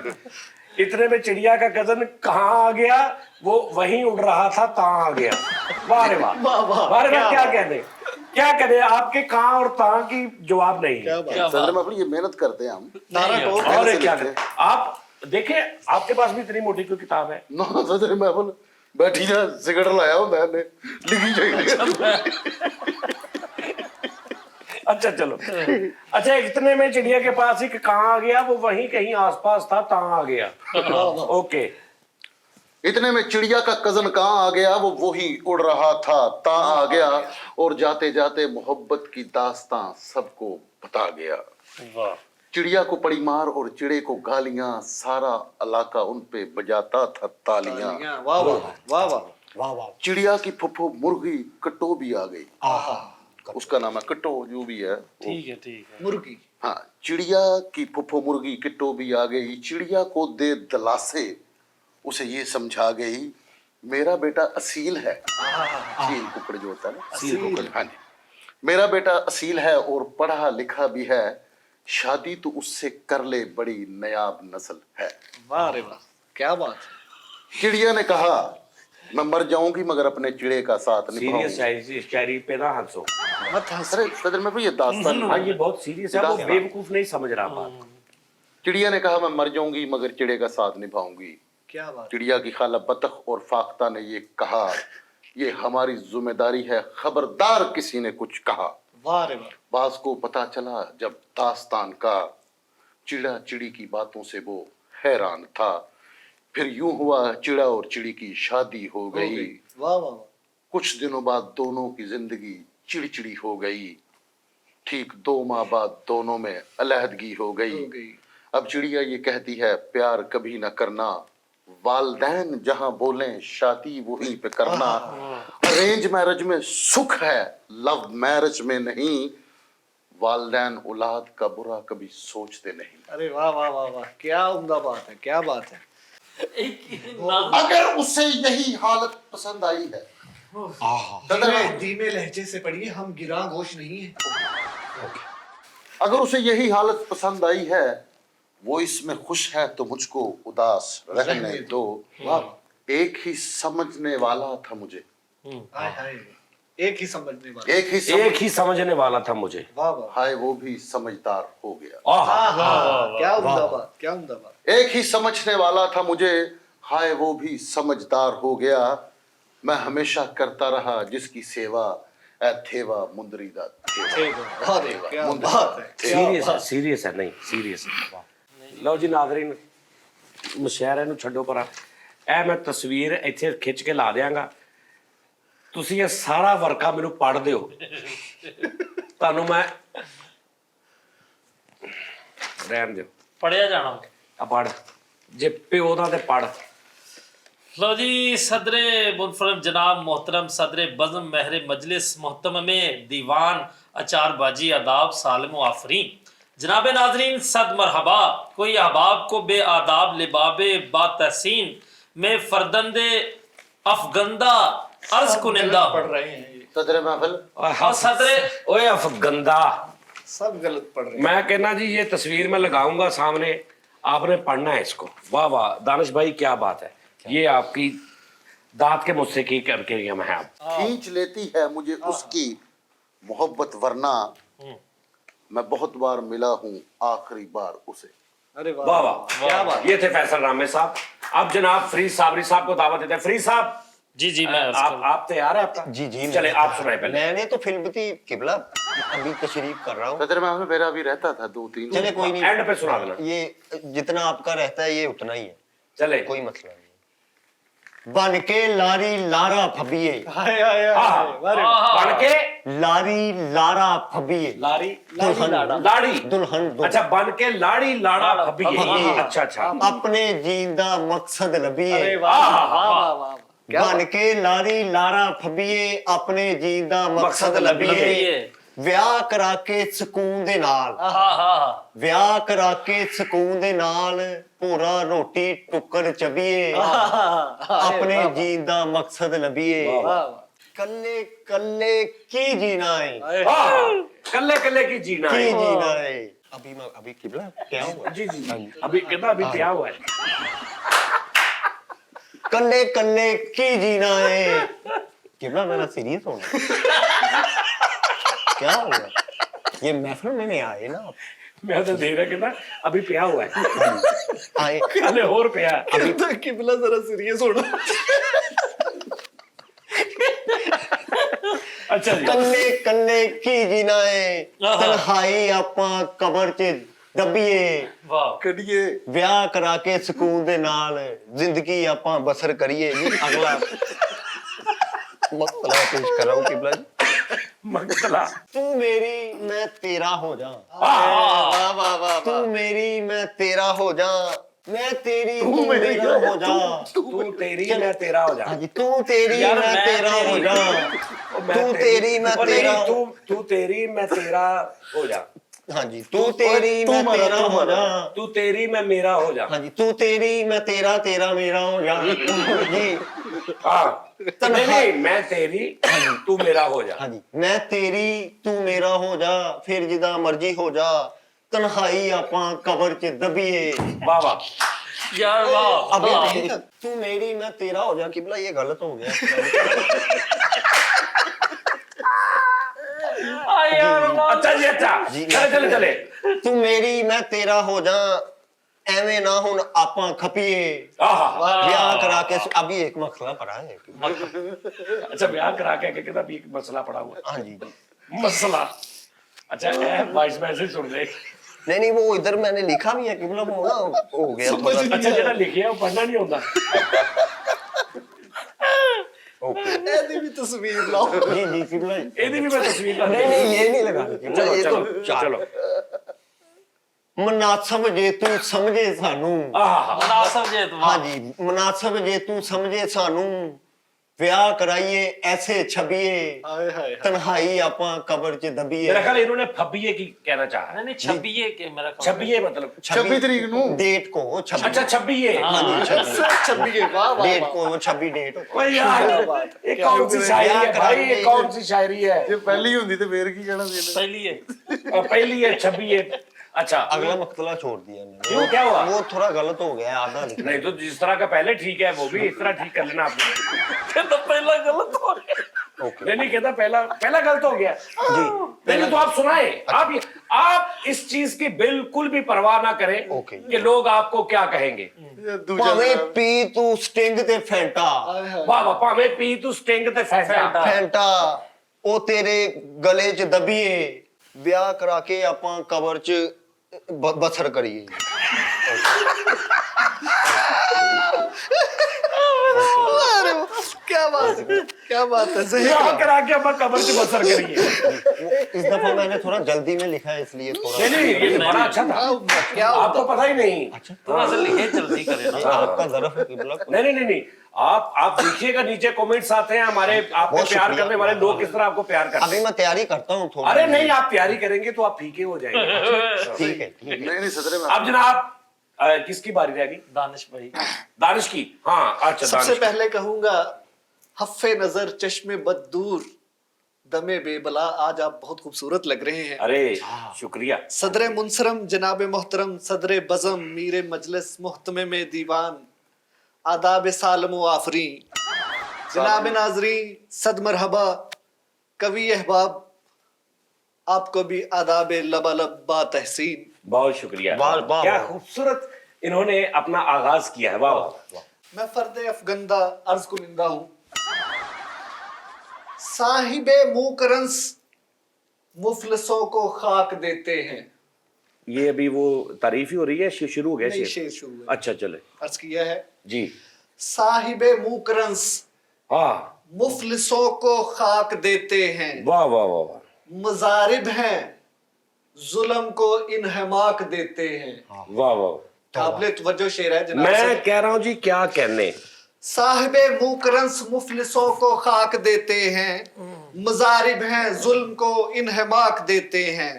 इतने में चिड़िया का कजन कहाँ आ गया वो वहीं उड़ रहा था कहाँ आ गया वाह रे वाह वाह रे वाह क्या कहते आपके कहाँ और तहाँ की जवाब नहीं है सदर में अपनी ये मेहनत करते हैं हम तारा टोक और कैसे क्या लिखते कहते आप देखिए आपके पास भी इतनी मोटी कोई किताब है ना सदर में अपन बैठी जा सिगरेट लाया हूं मैंने लिखी चाहिए अच्छा चलो अच्छा इतने में चिड़िया के पास ही कहाँ आ गया वो वहीं कहीं आसपास था तहाँ आ गया ओके इतने में चिड़िया का कजन कहाँ आ गया वो वही उड़ रहा था ता आ गया और जाते जाते मोहब्बत की दास्तां सबको बता गया ਵਾਹ चिड़िया को पड़ी मार और चिड़े को गालियां सारा इलाका उन पे बजाता था तालियां वाह वाह वाह वाह वाह वाह चिड़िया की फुफ्फो मुर्गी कटो भी आ गई आहा उसका नाम है किट्टो, जो भी है वो। ठीक है ठीक है। मुर्गी। हाँ, चिड़िया की फुफ्फो मुर्गी किट्टो भी आ गई, चिड़िया को दे दलासे, उसे ये समझा गई मेरा बेटा असील है। असील कुकड़ जो होता है ना, असील कुकड़, हाँ जी, मेरा बेटा असील है और पढ़ा लिखा भी है, शादी तो उससे कर ले, बड़ी नायाब नस्ल है। वाह रे वाह, क्या बात है। चिड़िया ने कहा मैं मर जाऊंगी मगर अपने चिड़े का साथ सीरियस निभाऊंगी। शायरी पे ना हंसो। मत हंस। अरे सदर में भी ये दास्तान हाँ ये बहुत सीरियस है, वो दास्तान। बेवकूफ नहीं समझ रहा बात। चिड़िया ने कहा मैं मर जाऊंगी मगर चिड़े का साथ निभाऊंगी। क्या बात। चिड़िया की खाला बतख और फाख्ता ने ये कहा ये हमारी जिम्मेदारी है, खबरदार किसी ने कुछ कहा। वाह रे वाह। बाज को पता चला जब दास्तान का, चिड़ा चिड़ी की बातों से वो हैरान था। फिर यूं हुआ चिड़ा और चिड़ी की शादी हो गई। वाह वाह वाह। कुछ दिनों बाद दोनों की जिंदगी चिड़चिड़ी हो गई। ठीक 2 माह बाद दोनों में अलहदगी हो गई। अब चिड़िया ये कहती है प्यार कभी न करना, वालदैन जहां बोले शादी वहीं पे करना। अरेंज मैरिज में सुख है, लव मैरिज में नहीं, वालदैन औलाद का बुरा कभी सोचते नहीं। अरे वाह वाह वाह वाह, क्या उम्दा बात है, क्या बात है। अगर उसे यही हालत पसंद आई है, धीमे लहजे से पढ़िए, हम गिरा गोश नहीं है। अगर उसे यही हालत पसंद आई है, वो इसमें खुश है तो मुझको उदास रहने दो। एक ही समझने वाला था मुझे, हाय हाय, एक ही समझने वाला। एक ही समझने वाला था मुझे। वाह वाह, हाय वो भी समझदार हो गया। क्या उम्दा बात, क्या उम्दा बात। एक ही समझने वाला था मुझे, हाय वो भी समझदार हो गया। मैं हमेशा करता रहा जिसकी सेवा, ए थेवा मुंदरी दा थेवा। अरे क्या बात है। सीरियस है, सीरियस है, नहीं सीरियस है। ਲਓ ਜੀ ਨਾਜ਼ਰੀਨ, ਮੁਸ਼ਾਇਰੇ ਨੂੰ ਛੱਡੋ ਪਰਾਂ, ਇਹ ਮੈਂ ਤਸਵੀਰ ਇੱਥੇ ਖਿੱਚ ਕੇ ਲਾ ਦਿਆਂਗਾ, ਤੁਸੀਂ ਇਹ ਸਾਰਾ ਵਰਕਾ ਮੈਨੂੰ ਪੜ੍ਹ ਦਿਓ, ਤੁਹਾਨੂੰ ਮੈਂ ਰਹਿਣ ਦਿਓ, पढ़िया जाना। ਆ ਪੜ੍ਹ, ਜੇ ਪਿਓ ਦਾ ਤੇ ਪੜ੍ਹ। लो जी, सदर मुनफरम जनाब मोहतरम सदर बज़म महर मजलिस मोहतम में दीवान अचारबाजी आदाब सालम व आफरीन। जनाब नाजरीन सद मरहबा, कोई अहबाब को बे आदाब लिबाबे बा तहसीन में फरदंदे अफगंदा अर्ज कुनिंदा पढ़ रहे हैं ये, सदर महफिल और सदर ਓਏ ਅਫਗੰਦਾ, सब गलत पढ़ रहे हैं। मैं कहना जी ये तस्वीर मैं लगाऊंगा सामने, आपने पढ़ना है इसको। वाह वाह दानिश भाई, क्या बात है, ये आपकी दांत के मुझसे की करके हम हैं आप। खींच लेती है मुझे उसकी मोहब्बत, वरना मैं बहुत बार मिला हूँ आखिरी बार उसे। अरे वाह वाह वाह, वाह, क्या बात। ये थे फैसल रामे साहब। अब जनाब फरीद साबरी साहब को दावत देते हैं। फरीद साहब, जी जी मैं अर्ज करूं। आप तैयार है आपका? जी जी, चले आप सुनाए पहले। मैंने तो फिल्म थी किबला अभी तशरीफ कर रहा हूँ। सदर महफिल मेरा भी रहता था 2-3। चले कोई नहीं, एंड पे सुना देना। ये जितना आपका रहता है ये उतना ही है, चले कोई मसला नहीं। बन के लारी लारा फबिए, हाय हाय हाय, वाह रे वाह। बन के लारी लारा फबिए, लाड़ी दुल्हन लाड़ी, दुल्हन अच्छा बन के लाड़ी लाड़ा फबिए, फबिए। अच्छा अच्छा, अपने जींदा मकसद अरे लबिए। वाह वाह वाह वाह, क्या बन के लारी लारा फबिए, अपने जींदा मकसद लबिए। लबिए। ਵਿਆਹ ਕਰਾ ਕੇ ਸਕੂਨ ਦੇ ਨਾਲ, हाँ हाँ ਵਿਆਹ ਕਰਾ ਕੇ ਸਕੂਨ ਦੇ ਨਾਲ, ਪੂਰਾ ਰੋਟੀ ਟੁੱਕਰ ਚਬੀਏ, ਆਪਣੇ ਜੀਣ ਦਾ ਮਕਸਦ ਲੱਭੀਏ। वाह वाह। ਕੱਲੇ ਕੱਲੇ ਕੀ ਜੀਣਾ ਹੈ, कल्ले कल्ले की जीना ਕੀ है। ਜੀਣਾ ਹੈ। अभी मैं अभी किबला क्या हुआ, जी जी अभी कहना अभी क्या हुआ है? ਕੱਲੇ ਕੱਲੇ ਕੀ ਜੀਣਾ है। किबला मेरा सीरियस होना क्या हुआ, ये महफिल में नहीं आए ना आप, मैं तो दे रहा कहना अभी पिया हुआ है, आए कल और पिया। अभी तो किबला जरा सीरियस होना। अच्छा जी, ਕੱਲੇ ਕੱਲੇ ਕੀ ਜੀਣਾ ਹੈ, ਤਨਹਾਈ ਆਪਾਂ ਕਬਰ 'ਚ ਦੱਬੀਏ, वाह करिए ਵਿਆਹ ਕਰਾ ਕੇ ਸਕੂਨ ਦੇ ਨਾਲ ਜ਼ਿੰਦਗੀ ਆਪਾਂ ਬਸਰ ਕਰੀਏ। ਜੀ ਅਗਲਾ ਮਸਲਾ ਪੇਸ਼ ਕਰ ਰਹਾ ਹੂੰ ਕਿਬਲਾ ਜੀ। मकतला ਤੂੰ ਮੇਰੀ ਮੈਂ ਤੇਰਾ ਹੋ ਜਾ, वाह वाह वाह। ਤੂੰ ਮੇਰੀ ਮੈਂ ਤੇਰਾ ਹੋ ਜਾ, मैं तेरी तू मेरा हो जा। तू तेरी मैं तेरा हो जा। हाँ जी, तू तेरी यार, मैं मैं तेरा हो तेरी। जा। तू तेरी मैं ओ नहीं, तेरा। तू तेरी मैं तेरा हो जा। हाँ जी, तू तेरी मैं तेरा हो जा। तू तेरी मैं मेरा हो जा। हाँ जी, तू तेरी मैं तेरा, तेरा मेरा हो जा जी। हाँ नहीं नहीं, मैं तेरी तू मेरा हो जा। हाँ जी, मैं तेरी तू मेरा हो जा, फिर जिदा मर्जी हो जा, तन्हाई आपां कबर च दबीए। वाह वाह। यार वाह अभी वाह। नहीं, तू मेरी मैं तेरा हो जा, किबला ये गलत हो गया। यार वाह। अच्छा जी, अच्छा जी, चले चले चले। तू मेरी मैं तेरा हो जा, ਐਵੇਂ ਨਾ ਹੁਣ ਆਪਾਂ ਖਪੀਏ। आहा, ਵਿਆਹ ਕਰਾ ਕੇ ਅਭੀ ਇੱਕ ਮਸਲਾ ਪੜਾ ਹੈ। अच्छा ब्याह करा के कहता भी एक मसला पड़ा हुआ हाँ जी, है। मसला अच्छा वॉइस मैसेज सुन ले। नहीं नहीं, वो इधर मैंने लिखा भी है कि मतलब वो ना हो गया थोड़ा। अच्छा जेड़ा लिखे है वो पढ़ना नहीं होता। ओके ऐसी भी तस्वीर लाओ। जी जी कि मतलब ਇਹਦੀ ਵੀ ਮੈਂ ਤਸਵੀਰ ਲਾ नहीं नहीं ये नहीं लगा चलो ये चलो तो चार चलो। मुनासिब जे तू समझे सानू। आहा, मुनासिब जे तू। हाँ जी, मुनासिब जे तू समझे सानू, ਵਿਆਹ ਕਰਾਈਏ ऐसे छबिए, हाय हाय हाय। तन्हाई आपां कब्र च दबीए। मेरा ख्याल इन्होंने फबिये की कहना चाहा है। नहीं नहीं, छब्बीस के मेरा ख्याल। छबिये मतलब 26 तरीक ਨੂੰ डेट को 26। अच्छा छबिये। हाँ जी 26 छब्बीस, वाह वाह डेट वाह। को वो 26 डेट हो। ओए यार क्या बात है, ये क्या कौन सी शायरी है भाई, ये कौन सी शायरी है। ਜੇ ਪਹਿਲੀ ਹੁੰਦੀ ਤੇ ਫੇਰ ਕੀ ਕਹਿਣਾ ਸੀ ਇਹਨੇ? पहली है। और पहली है छबिये। अच्छा अगला मकतला छोड़ दिया मैंने। क्यों, क्या हुआ? वो थोड़ा गलत हो गया, आधा लिखा। नहीं तो जिस तरह का पहले ठीक है वो भी इस तरह ठीक कर लेना आपने। तो पहला गलत हो गया। ओके नहीं नहीं कहता पहला पहला गलत हो गया जी। नहीं तो आप सुनाए। आप इस चीज की बिल्कुल भी परवाह ना करें ओके। कि लोग आपको क्या कहेंगे। ਇਹ ਦੂਜਾ ਭਾਵੇਂ ਪੀ ਤੂੰ ਸਟਿੰਗ ਤੇ ਫੈਂਟਾ। हाय हाय। वाह वाह, भावे पी तू स्टिंग ते फैंटा। ਫੈਂਟਾ ਉਹ ਤੇਰੇ ਗਲੇ 'ਚ ਦਬੀਏ, ਵਿਆਹ ਕਰਾ ਕੇ ਆਪਾਂ ਕਬਰ 'ਚ ਬਸਰ ਕਰੀਏ। अरे क्या बात है, क्या बात है, सही ब्याह कहा। करा के अब कब्र से बसर करिए। इस दफा मैंने थोड़ा जल्दी में लिखा है इसलिए थोड़ा। नहीं नहीं ये बड़ा अच्छा था। क्या आपको पता ही नहीं। थोड़ा सा लिखे जल्दी करे ना। आपका ज़रफ़ है किबला। नहीं नहीं नहीं नहीं, आप देखिएगा नीचे कमेंट्स आते हैं हमारे, आप पे बहुत प्यार शुक्रिया। करने वाले लोग किस तरह आपको प्यार करते अभी हैं। मैं तैयारी करता हूँ थोड़ा। अरे नहीं, आप तैयारी करेंगे तो आप फीके हो जाएंगे। ठीक है ठीक है। ਨਹੀਂ ਨਹੀਂ ਸਦਰੇ ਮੈਂ अब जनाब किसकी बारी रहेगी? दानिश भाई। दानिश की। हाँ अच्छा सबसे दानिश। पहले कहूंगा हफ्फे नजर चश्मे बद दूर दमे बेबला, आज आप बहुत खूबसूरत लग रहे हैं। अरे शुक्रिया। सदर मुनसरम जनाब मोहतरम सदर बज़म मीर मजलिस मुहतमे में दीवान आदाब सालम व आफरी जनाब नाजरीन सद मरहबा कवि अहबाब, आपको भी आदाब लबालब बा तहसीन। बहुत शुक्रिया। वाह, वाह, क्या वाह। खूबसूरत इन्होंने अपना आगाज किया है। वाह वाह। मैं फर्द अफगंदा अर्ज कुनिंदा हूँ, साहिबे मुकरंस मुफलिसों को खाक देते हैं। ये अभी वो तारीफ ही हो रही है, शुरू हो गया नहीं, शेर? शेर शुरू है। अच्छा चले अर्ज किया है, जी। साहिबे मुकरंस हाँ मुफलिसों को खाक देते हैं, वाह वाह वाह वाह। मजारिब हैं जुल्म को इन्हमाक देते हैं। वाह वाह। काबिले तवज्जो शेर है जनाब। मैं कह रहा हूँ जी क्या कहने। साहिबे मुकरंस मुफलिसों को खाक देते हैं, मजारिब हैं जुल्म को इन्हमाक देते हैं।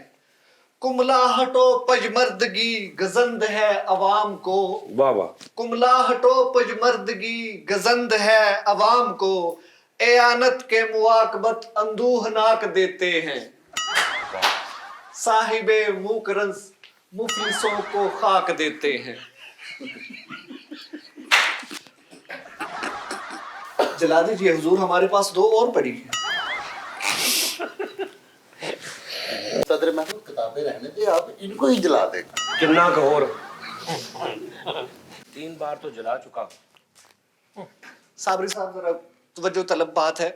कुमलाहटो पजमर्दगी गजंद है अवाम को, वाह वाह। कुमलाहटो पजमर्दगी गजंद है अवाम को, एयानत के मुआकबत अंदूहनाक देते हैं। साहिबे मुकरंस मुफलिसों को खाक देते हैं। जला दीजिए हुजूर, हमारे पास दो और पड़ी हैं। सदर महमूद किताबें रहने दे, आप इनको ही जला दे। किन्ना कहोर 3 बार तो जला चुका। साबरी साहब जरा तवज्जो तलब बात है,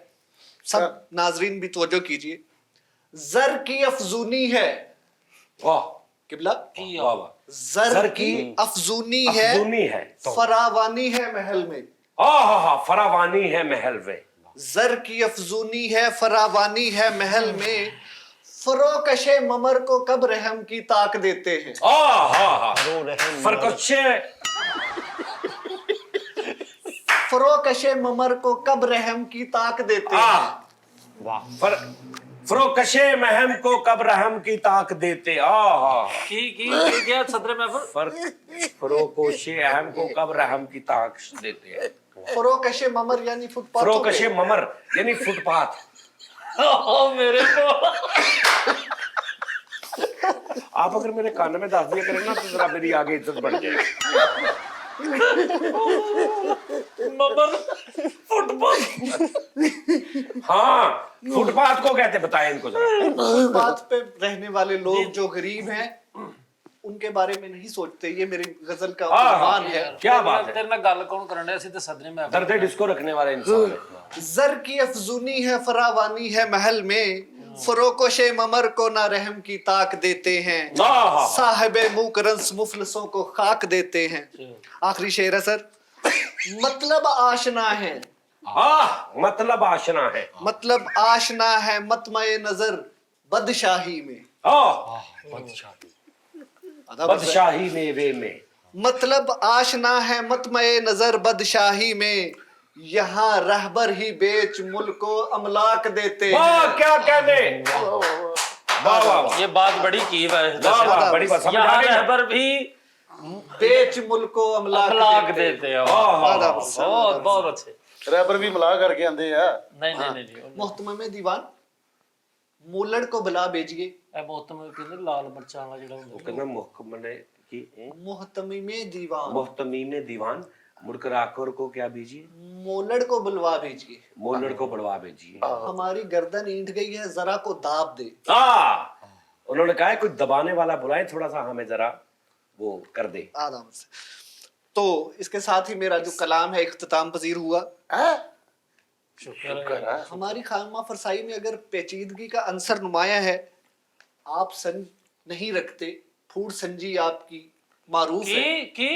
सब नाजरीन भी तवज्जो कीजिए। जर की अफजूनी है वाह किबला, वाह वाह। जर की अफजूनी है, अफजूनी है। फरावानी है महल में। हाँ फरावानी है महल में। जर की अफजूनी है फरावानी है महल में, फरोकशे ममर को कब रहम की ताक देते हैं। हाँ रो रहम फरकशे फरोकशे ममर को कब रहम की ताक देते हैं। वाह फरोकशे महम को कब रहम की ताक देते। की क्या सदर महफिल फरोकशे अहम को कब रहम की ताक देते हैं। फरोकशे ममर यानी फुटपाथ। फरोकशे ममर यानी फुटपाथ। मेरे को आप अगर मेरे कान में दस दिया करें ना तो जरा मेरी आगे इज्जत बढ़ जाएगी। ममर फुटबॉल। हाँ फुटपाथ को कहते, बताएं इनको जरा। फुटपाथ पे रहने वाले लोग जो गरीब हैं उनके बारे में नहीं सोचते। ये मेरी गजल का उन्वान है। क्या बात है। तेरे नाल गल कौन करन डया सी ते सदरे में दर्द डिस्को रखने वाले इंसान है। जर की अफजूनी है फरावानी है महल में, फरोकोशे ममर को ना रहम की ताक देते हैं, साहिबे मुकरंस मुफलसों को खाक देते हैं। आखिरी शेर है सर। मतलब आशना है, मतलब आशना है, मतलब आशना है मतमए नजर बदशाही में। बदशाही में वे में, मतलब आशना है मतमए नजर बदशाही में, यहाँ रहबर ही बेच मुल्को अमलाक देते हैं। क्या कहने। वाह वाह वाह, ये बात बड़ी की है वाह वाह, बड़ी बात समझ आ यहाँ गई। रहबर भी बेच मुल्को अमलाक अमलाक देते हैं। बहुत बहुत बहुत अच्छे। रैपर भी मिला करके आंदे आ। नहीं मोहतमम दीवान मूलड़ को बुला भेजिए। ਇਹ ਬਹੁਤ ਮੈਂ ਕਹਿੰਦੇ ਲਾਲ ਮਰਚਾਂ ਵਾਲਾ ਜਿਹੜਾ ਹੁੰਦਾ कहना मुहकमने की मोहतमिम दीवान मोहतमीम दीवान मुड़कर आकर को क्या भेजिए, मोलड़ को बुलवा भेजिए। मोलड़ को बढ़वा भेजिए। हमारी गर्दन ईंट गई है, जरा को दाब दे। उन्होंने कहा है कुछ दबाने वाला बुलाए, थोड़ा सा हमें जरा वो कर दे। आराम से। तो इसके साथ ही मेरा जो कलाम है इख्तिताम पजीर हुआ। शुक्र है। हमारी खामा फरसाई में अगर पेचीदगी का अंसर नुमाया है, आप संज नहीं रखते, फूड संजी आपकी मारूफ है। की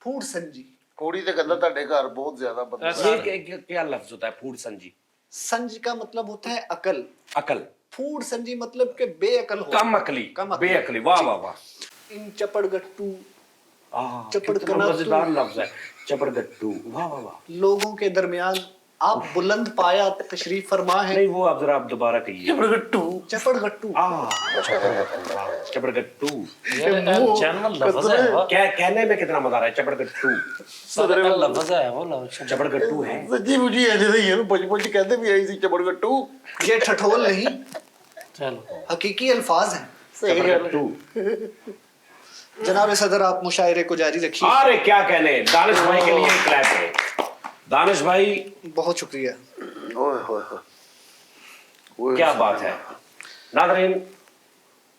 फूड संजी, कुड़ी ते कहंदा ਤੁਹਾਡੇ ਘਰ बहुत ज्यादा बंदा ये क्या लफ्ज होता है फूड संजी। संज का मतलब होता है अकल। अकल। फूड संजी मतलब के बेअकल हो, कम अकली, बेअकली। वाह वाह वाह। इन चपड़गट्टू कितना चपड़कना मजेदार लफ्ज है चपड़गट्टू। वाह वाह वाह। लोगों के दरमियान आप बुलंद पाया तशरीफ फरमा है। नहीं वो आप जरा आप दोबारा कहिए। चपड़गट्टू चपड़गट्टू चैनल लफ्ज है वो। क्या कहने में कितना मजा आ रहा है। चपड़गट्टू सदर का लफ्ज है वो लफ्ज। चपड़गट्टू है। सच्ची मुझी ऐसे ही है बचपन से कहते भी आई सी चपड़गट्टू। ये ठठोल नहीं, चलो हकीकी अल्फाज हैं। चपड़गट्टू। जनाब सदर आप मुशायरे को जारी रखिए। अरे क्या कहने, दानिश भाई के लिए क्लैप है। दानिश भाई बहुत शुक्रिया। ओए होए होए। क्या बात है। नादरीन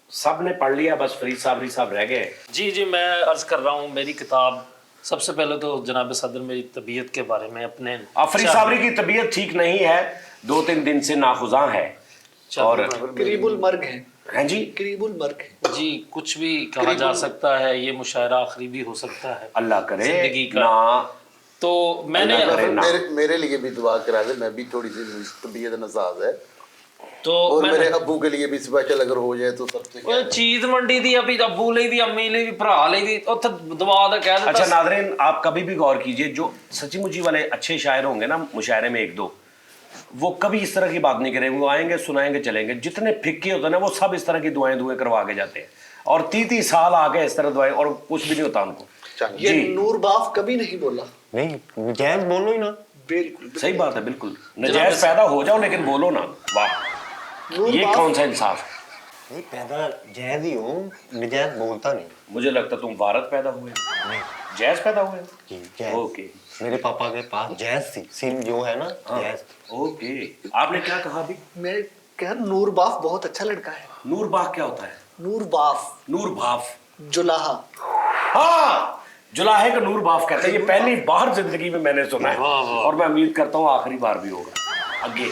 सब ने पढ़ लिया, बस फरीद साहब रह गए। जी मैं अर्ज कर रहा हूँ मेरी किताब। सबसे पहले तो जनाब सदर मेरी तबीयत के बारे में अपने फरीद साहब की तबीयत ठीक नहीं है, 2-3 दिन से नाखुजा है और करीबुल मर्ग है। हैं जी, करीबुल मर्ग है। जी कुछ भी कहा जा सकता है। ये मुशायरा आखिरी भी हो सकता है अल्लाह करे जिंदगी का। ना। तो मैंने मेरे लिए भी दुआ करा दे, मैं भी थोड़ी सी तबीयत नासाज है। तो और मैं मेरे अब्बू के लिए भी स्पेशल अगर हो जाए तो सबसे ਉਹ ਚੀਜ਼ ਮੰਡੀ ਦੀ ਅਭੀ ਅੱਬੂ ਲਈ ਵੀ ਅੰਮੀ ਲਈ ਵੀ ਭਰਾ ਲਈ ਵੀ ਉੱਥੇ ਦਵਾ ਦਾ ਕਹਿ ਦਿੱਤਾ। अच्छा नादरीन आप कभी भी गौर कीजिए, जो सच्ची मुची वाले अच्छे शायर होंगे ना मुशायरे में 1-2, वो कभी इस तरह की बात नहीं करेंगे। वो आएंगे सुनाएंगे चलेंगे। जितने फिक्के होते हैं ना वो सब इस तरह की दुआएं करवा के जाते हैं और 30 साल आके इस तरह दुआएं और कुछ भी नहीं होता उनको। ये नूर बाफ कभी नहीं बोला। नहीं जैज बोलो ही ना। बिल्कुल सही बात है, बिल्कुल नजायज पैदा हो जाओ लेकिन बोलो ना। वाह, ये कौन सा इंसाफ है। नहीं पैदा जैज ही हो, नजायज बोलता नहीं। मुझे लगता तुम भारत पैदा हुए, नहीं जैज पैदा हुए। जी जैज। ओके मेरे पापा के पास जैज थी, सिम जो है ना जैज। ओके, आपने क्या कहा अभी। मैं कह नूर बाफ बहुत अच्छा लड़का है। नूर बाग क्या होता है। नूर बाफ, नूर भाफ। जुलाहा। हाँ, जुलाहे को नूर बाफ कहते हैं। ये पहली बार जिंदगी में मैंने सुना है और मैं उम्मीद करता हूँ आखिरी बार भी होगा। आगे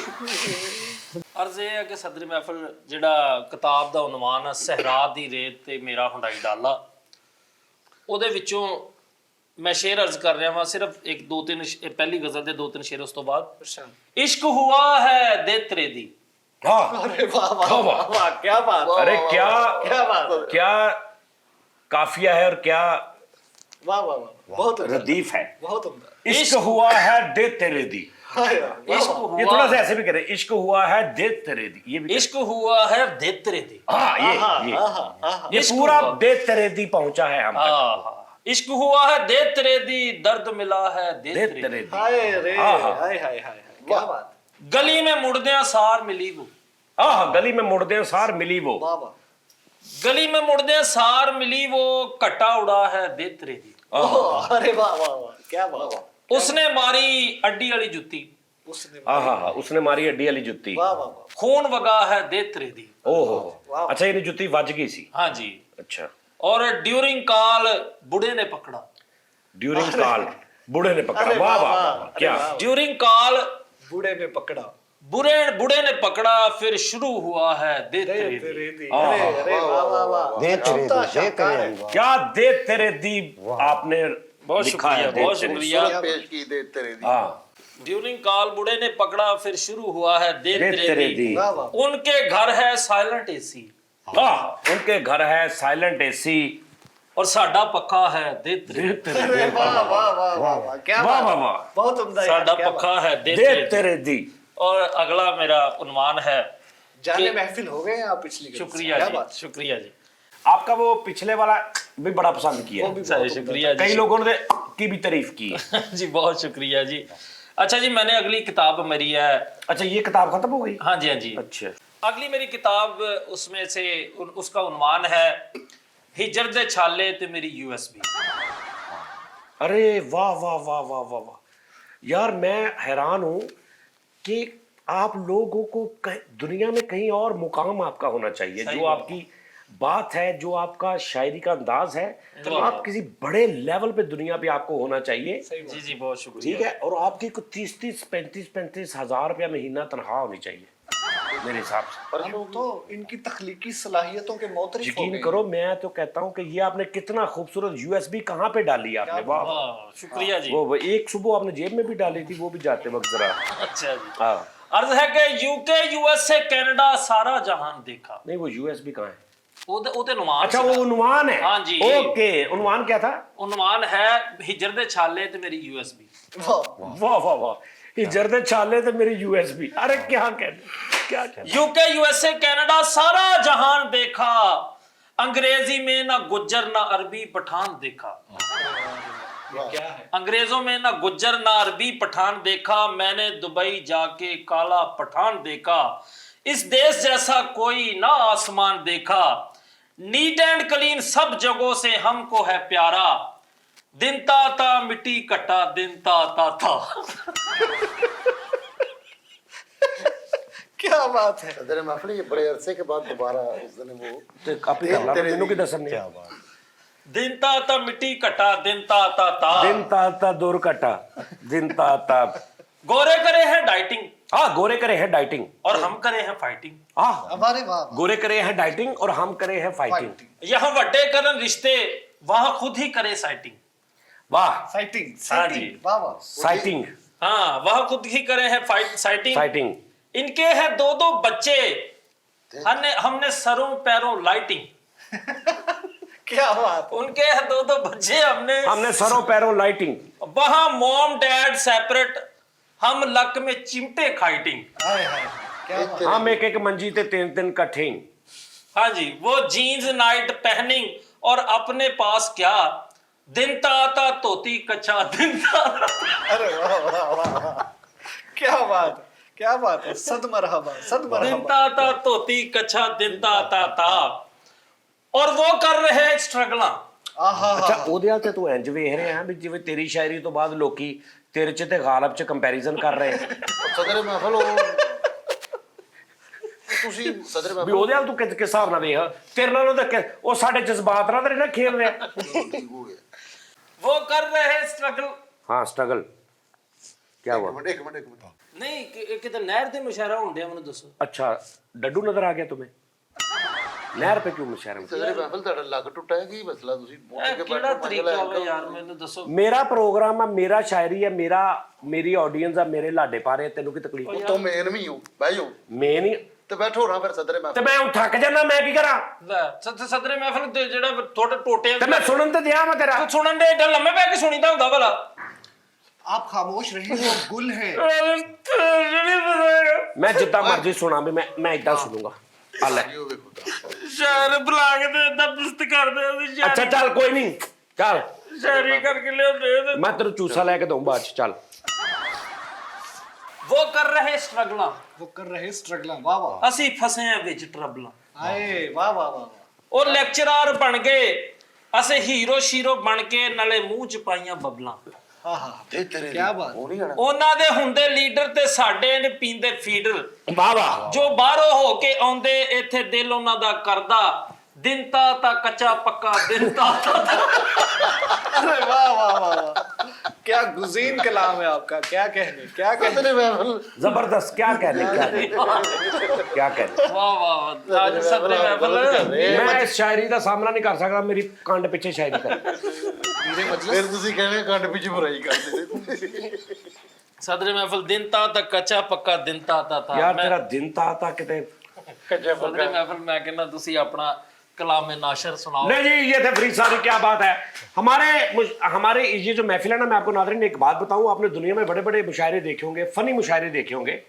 अर्ज ਇਹ ਹੈ ਕਿ ਸਦਰੀ ਮਹਿਫਲ ਜਿਹੜਾ ਕਿਤਾਬ ਦਾ ਉਨਵਾਨ ਹੈ ਸਹਿਰਾ ਦੀ ਰੇਤ ਤੇ ਮੇਰਾ ਹੁੰਡਾਈ ਡਾਲਾ, ਉਹਦੇ ਵਿੱਚੋਂ ਮੈਂ ਸ਼ੇਰ अर्ज कर ਰਿਹਾ ਹਾਂ। ਸਿਰਫ 1-2-3 ਪਹਿਲੀ ਗਜ਼ਲ ਦੇ 2-3 ਸ਼ੇਰ, ਉਸ ਤੋਂ ਬਾਅਦ इश्क हुआ है दे तेरे दी। हाँ, अरे वाह वाह वाह वाह, क्या बात। अरे क्या क्या बात। क्या काफिया है और क्या वाह वाह वाह, बहुत उम्दा, रदीफ है। बहुत उम्दा। इश्क हुआ है दे तेरे दी, हाँ यार, वाह, इश्क वाह। ये हुआ थोड़ा सा ऐसे भी करें, इश्क हुआ है दे तेरे दी, ये भी इश्क हुआ है दे तेरे दी। हाँ ये आहा, आहा। ये इश्क पूरा हुआ। दे तेरे दी पहुंचा है हम तक। आहा, इश्क हुआ है दे तेरे दी, दर्द मिला है दे दे तेरे तेरे दी। दी, हाय रे, हाँ, हाँ। हाय हाय हाय, क्या बात, गली में मुड़दे सार मिली वो, हाँ गली में मुड़दे सार मिली वो, वाह वाह। गली में मुड़दे सार मिली वो, कटा उड़ा है दे तेरे दी। ओह, अरे वाह वाह वाह, क्या बात, उसने मारी अड्डी वाली जुत्ती, उसने, हाँ उसने मारी हड्डी वाली जुत्ती, वाह वाह वाह, खून वगा है दे तेरे दी। ओहो वाह। अच्छा ये जुत्ती वज गई सी, हाँ जी। अच्छा और ड्यूरिंग काल बुढ़े ने पकड़ा, ड्यूरिंग काल बूढ़े ने पकड़ा, अरे वाह वाह, वाह वाह, वाह, अरे क्या वाह। ड्यूरिंग काल बूढ़े ने पकड़ा, बुढ़े ने पकड़ा, फिर शुरू हुआ है दे दे तेरे दी। तेरे दी, आहा, अरे अरे वाह वाह वाह, दे तेरे अचूता दी, दे शानदार तेरे है। दी, वाह। क्या दे तेरे दी आपने बहुत लिखा है, शुक्रिया, दे बहुत तेरे दी। शुक्रिया। सूरत पेश की दे तेरे दी। हाँ ड्यूरिंग काल बुढ़े ने पकड़ा, फिर शुरू हुआ है दे दे तेरे तेरे दी। दी, वाह वाह, उनके घर है साइलेंट एसी, हाँ उनके घर है साइलेंट एसी, और साडा पक्का है दे तेरे दे दी। तेरे अरे दी, वाह वाह वाह वाह वाह, क्या वाह बात, वाह वाह, बहुत उम्दा यार, साडा क्या बात। पक्का है दे दे तेरे दी। तेरे दी। और अगला मेरा उन्वान है, जाने कि- महफिल हो गए आप पिछली गली से, शुक्रिया क्या जी, बात, शुक्रिया जी, आपका वो पिछले वाला भी बड़ा पसंद किया, वो भी सही, बहुत उम्दा शुक्रिया कई जी। लोगों ने की भी तारीफ की है। जी बहुत शुक्रिया जी। अच्छा जी, मैंने अगली किताब मेरी है, अच्छा ये किताब खत्म हो गई, हाँ जी हाँ जी, अच्छा अगली मेरी किताब उसमें से उसका उन्वान है हिजर दे छाले ते मेरी यूएसबी। अरे वाह वाह वाह वाह वाह वाह, यार मैं हैरान हूं कि आप लोगों को दुनिया में कहीं और मुकाम आपका होना चाहिए, सही जो बात। आपकी बात है, जो आपका शायरी का अंदाज है, तो वाह। आप किसी बड़े लेवल पे दुनिया पे आपको होना चाहिए, जी जी बहुत शुक्रिया। ठीक है। और आपकी कुछ 30-35 हजार रुपया महीना तनख्वाह होनी चाहिए मेरे हिसाब से। हम तो इनकी तख्लीकी सलाहियतों के मोतरिफ हो यकीन गए। करो, मैं तो कहता हूँ कि ये आपने कितना खूबसूरत यूएसबी कहाँ पे डाली है आपने, वाह वाह, शुक्रिया जी। वो एक सुबह आपने जेब में भी डाली थी, वो भी जाते वक्त जरा, अच्छा जी, हाँ अर्ज है कि यूके यूएसए कनाडा सारा जहान देखा। नहीं वो यूएसबी कहाँ है, ओते उन्वान अच्छा सी वो ना। उन्वान है, हाँ जी। ओके उन्वान क्या था, उन्वान है हिजर दे छाले ते मेरी यूएसबी। वाह, वाह वाह वाह, ये जर्दे चाले थे मेरी यूएसबी, अरे क्या कहते, क्या कहते, यूके यूएसए कनाडा सारा जहान देखा, अंग्रेजी में ना गुज्जर ना अरबी पठान देखा। ये क्या है, अंग्रेजों में ना गुज्जर ना अरबी पठान देखा, मैंने दुबई जाके काला पठान देखा, इस देश जैसा कोई ना आसमान देखा, नीट एंड क्लीन सब जगहों से हमको है प्यारा, दिन ता मिट्टी कटा दिन ता था। क्या बात है, सदर महफिल ये बड़े अरसे के बाद दोबारा उसने वो तो काफी कर ला तेनों की दसन नहीं, क्या बात, दिन ता मिट्टी कटा दिन ता दिन ताता दूर कटा दिन ताता, गोरे करे हैं डाइटिंग हाँ गोरे करे हैं डाइटिंग, और हम करे हैं फाइटिंग, हाँ हमारे वाह वाह, गोरे करे हैं डाइटिंग और हम करे हैं फाइटिंग, फाइटिंग, यहाँ वड्डे करन रिश्ते वहां खुद ही करे साइटिंग। वाह साइटिंग, हाँ साइटिंग, जी। वाह वाह, साइटिंग, हाँ वहां खुद ही करे हैं साइटिंग। साइटिंग, इनके हैं दो बच्चे, हमने सरों पैरों लाइटिंग। क्या बात, उनके हैं दो बच्चे, हमने सरों पैरों लाइटिंग, वहां मॉम डैड सेपरेट, हम लक में चिमटे खाइटिंग। हाय हाय, क्या बात, हम एक एक मंजी ते 3 कठिंग, हाँ जी, वो जीन्स नाइट पहनिंग और अपने पास क्या, दिन ता तोती कच्चा दिन ता। अरे वाह वाह वाह वाह, क्या बात, क्या बात है, सद मरहबा, सद दिन मरहबा, ता तोती कच्चा दिन ता और वो कर रहे हैं स्ट्रगल। आहा अच्छा ਉਹਦੇ ਹਾਲ ਤੇ ਤੂੰ ਇੰਜ ਵੇਖ ਰਿਹਾ ਵੀ ਜਿਵੇਂ ਤੇਰੀ ਸ਼ਾਇਰੀ ਤੋਂ ਬਾਅਦ ਲੋਕੀ ਤੇਰੇ ਚ ਤੇ ਗਾਲਬ ਚ ਕੰਪੈਰੀਜ਼ਨ ਕਰ ਰਹੇ ਸਦਰ ਮਹਿਫਲ ਉਹ ਤੁਸੀਂ ਸਦਰ ਵੀ ਮਹਿਫਲ ਉਹਦੇ ਹਾਲ ਤੂੰ ਕਿਸ ਹਿਸਾਬ ਨਾਲ ਵੇਖ ਤੇਰੇ ਨਾਲ ਉਹ ਸਾਡੇ ਜਜ਼ਬਾਤ ਨਾਲ ਤੇਰੇ ਨਾਲ ਖੇਲ ਰਿਹਾ, ਠੀਕ ਹੋ ਗਿਆ वो कर रहे हैं स्ट्रगल। हाँ स्ट्रगल क्या हुआ, ਇੱਕ ਮਿੰਟ नहीं किधर नहर ते मुशायरा होंदे ਮੈਨੂੰ ਦੱਸੋ। अच्छा डड्डू नजर आ गया तुम्हें, नहर पे क्यों मुशायरा, ਸਦਰ ਮਹਿਫਲ ਤੁਹਾਡਾ ਲੱਗ ਟੁੱਟਾ ਹੈ ਕੀ ਮਸਲਾ ਤੁਸੀਂ ਇਹ ਕਿਹੜਾ ਤਰੀਕਾ ਵਾ ਯਾਰ ਮੈਨੂੰ ਦੱਸੋ। मेरा प्रोग्राम है, मेरा शायरी है, मेरा मेरी ऑडियंस है, मेरे लाडे पारे, तेनों की तकलीफ ਤੋਂ ਮੇਨ ਵੀ ਹੋ ਬਹਿ ਜਾਓ मेन ही ਤੇ ਬੈਠੋ ਨਾ ਫਿਰ ਸਦਰੇ ਤੇ ਮਹਿਫਲ। ਮੈਂ ਹੁਣ ਥੱਕ ਜਾਣਾ, ਮੈਂ ਕੀ ਕਰਾਂ? ਲੈ ਸਦਰੇ ਮਹਿਫਲ ਤੇ ਜਿਹੜਾ ਤੁਹਾਡੇ ਟੋਟੇ ਤੇ ਮੈਂ ਸੁਣਨ ਤੇ ਦਿਆਂ ਮੈਂ ਤੇਰਾ। ਤੂੰ ਸੁਣਨ ਦੇ ਏਡਾ ਲੰਮੇ ਪੈ ਕੇ ਸੁਣੀਦਾ ਹੁੰਦਾ ਭਲਾ। आप खामोश रहिए, वो गुल है। ਮੈਂ ਜਿੱਦਾਂ ਮਰਜ਼ੀ ਸੁਣਾ ਵੀ ਮੈਂ ਇਦਾਂ ਸੁਣੂਗਾ। ਆ ਲੈ। ਇਹ ਵੇਖੋ ਤਾਂ। ਸ਼ਾਇਰ ਬੁਲਾ ਕੇ ਤੇ ਏਦਾਂ ਬੁਸਤ ਕਰਦੇ ਉਹਦੀ ਅੱਛਾ ਚੱਲ ਕੋਈ ਨਹੀਂ, ਚੱਲ ਸ਼ਾਇਰੀ ਕਰਕੇ ਲਿਆਉਂਦੇ ਮੈਂ ਤੈਨੂੰ ਚੂਸਾ ਲੈ ਕੇ ਦਊਂ ਬਾਅਦ ਚ। ਚੱਲ। वो कर रहे स्ट्रगलां, वो कर रहे स्ट्रगल। वाह वाह। ਅਸੀਂ ਫਸੇ ਆ ਵਿੱਚ ਟਰਬਲਾਂ। आए वाह वाह वाह वाह। ਉਹ ਲੈਕਚਰਰ ਬਣ ਗਏ, ਅਸੀਂ ਹੀਰੋ ਸ਼ੀਰੋ ਬਣ ਕੇ ਨਾਲੇ ਮੂੰਹ ਚ ਪਾਈਆਂ ਬਬਲਾਂ। हाँ हाँ ਤੇ ਤੇਰੇ क्या बात। ਉਹ ਨਹੀਂ ਆਣਾ। ਉਹਨਾਂ ਦੇ ਹੁੰਦੇ ਲੀਡਰ ਤੇ ਸਾਡੇ ਨੇ ਪੀਂਦੇ ਫੀਡਰ, ਵਾਹ ਵਾਹ। ਜੋ ਬਾਹਰੋਂ ਹੋ ਕੇ ਆਉਂਦੇ ਇੱਥੇ ਦਿਲ ਉਹਨਾਂ ਦਾ ਕਰਦਾ, ਦਿਨ ਤਾਂ ਕੱਚਾ ਪੱਕਾ ਦਿਨ ਤਾਂ अरे वाह वाह वाह वाह, क्या गुज़ीन कलाम है आपका। क्या कहने, क्या कहने। ਸਦਰੇ ਮਹਿਫਲ। जबरदस्त। क्या कहने, क्या कहने। ਵਾਹ ਵਾਹ ਅੱਜ ਸਦਰੇ ਮਹਿਫਲ। ਮੈਂ ਇਸ ਸ਼ਾਇਰੀ ਦਾ ਸਾਹਮਣਾ ਨਹੀਂ ਕਰ ਸਕਦਾ, ਮੇਰੀ ਕੰਡ ਪਿੱਛੇ ਸ਼ਾਇਰੀ ਕਰ। मेरे मजलिस ਫਿਰ ਤੁਸੀਂ ਕਹਿੰਦੇ ਕੰਡ ਪਿੱਛੇ ਬੁਰਾਈ ਕਰਦੇ। ਸਦਰੇ ਮਹਿਫਲ ਦਿਨ ਤਾਂ ਕੱਚਾ ਪੱਕਾ ਦਿਨ ਤਾਂ ਯਾਰ ਤੇਰਾ ਦਿਨ ਤਾਂ ਕਿਤੇ। ਸਦਰੇ ਮਹਿਫਲ ਮੈਂ ਕਹਿੰਦਾ ਤੁਸੀਂ ਆਪਣਾ कलाम नाशर सुनाओ। नहीं जी, ये थे फरीद साहब, क्या बात है। हमारे ये जो महफिल है ना, मैं आपको नाज़रीन एक बात बताऊं, आपने दुनिया में बड़े बड़े मुशायरे देखे होंगे, फनी मुशायरे देखे होंगे।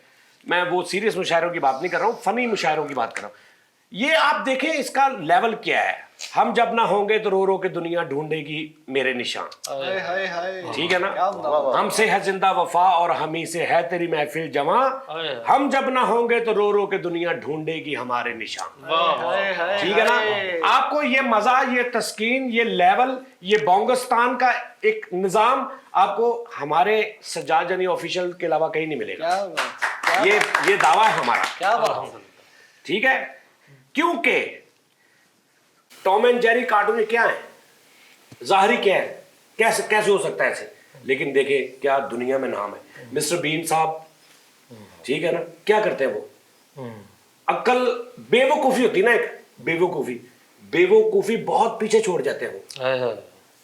मैं वो सीरियस मुशायरों की बात नहीं कर रहा हूँ, फनी मुशायरों की बात कर रहा हूँ। ये आप देखें इसका लेवल क्या है। हम जब ना होंगे तो रो रो के दुनिया ढूंढेगी मेरे निशान। हाय हाय हाय। ठीक है ना। क्या बात। हमसे है जिंदा वफा और हम ही से है तेरी महफिल जमा। हाय। हम जब ना होंगे तो रो रो के दुनिया ढूंढेगी हमारे निशान। हाय हाय। ठीक है ना। आपको ये मजा, ये तस्कीन, ये लेवल, ये बोंगस्तान का एक निजाम आपको हमारे सज्जाद जनी ऑफिशियल के अलावा कहीं नहीं मिलेगा। क्या बात। ये दावा है हमारा। क्या बात। ठीक है। क्योंकि टॉम एंड जेरी कार्टून क्या है, जाहिरी क्या है, कैसे कैसे हो सकता है ऐसे। लेकिन देखिए क्या दुनिया में नाम है। मिस्टर बीन साहब, ठीक है ना, क्या करते हैं वो। अक्ल बेवकूफी होती ना, एक बेवकूफी बहुत पीछे छोड़ जाते हैं वो।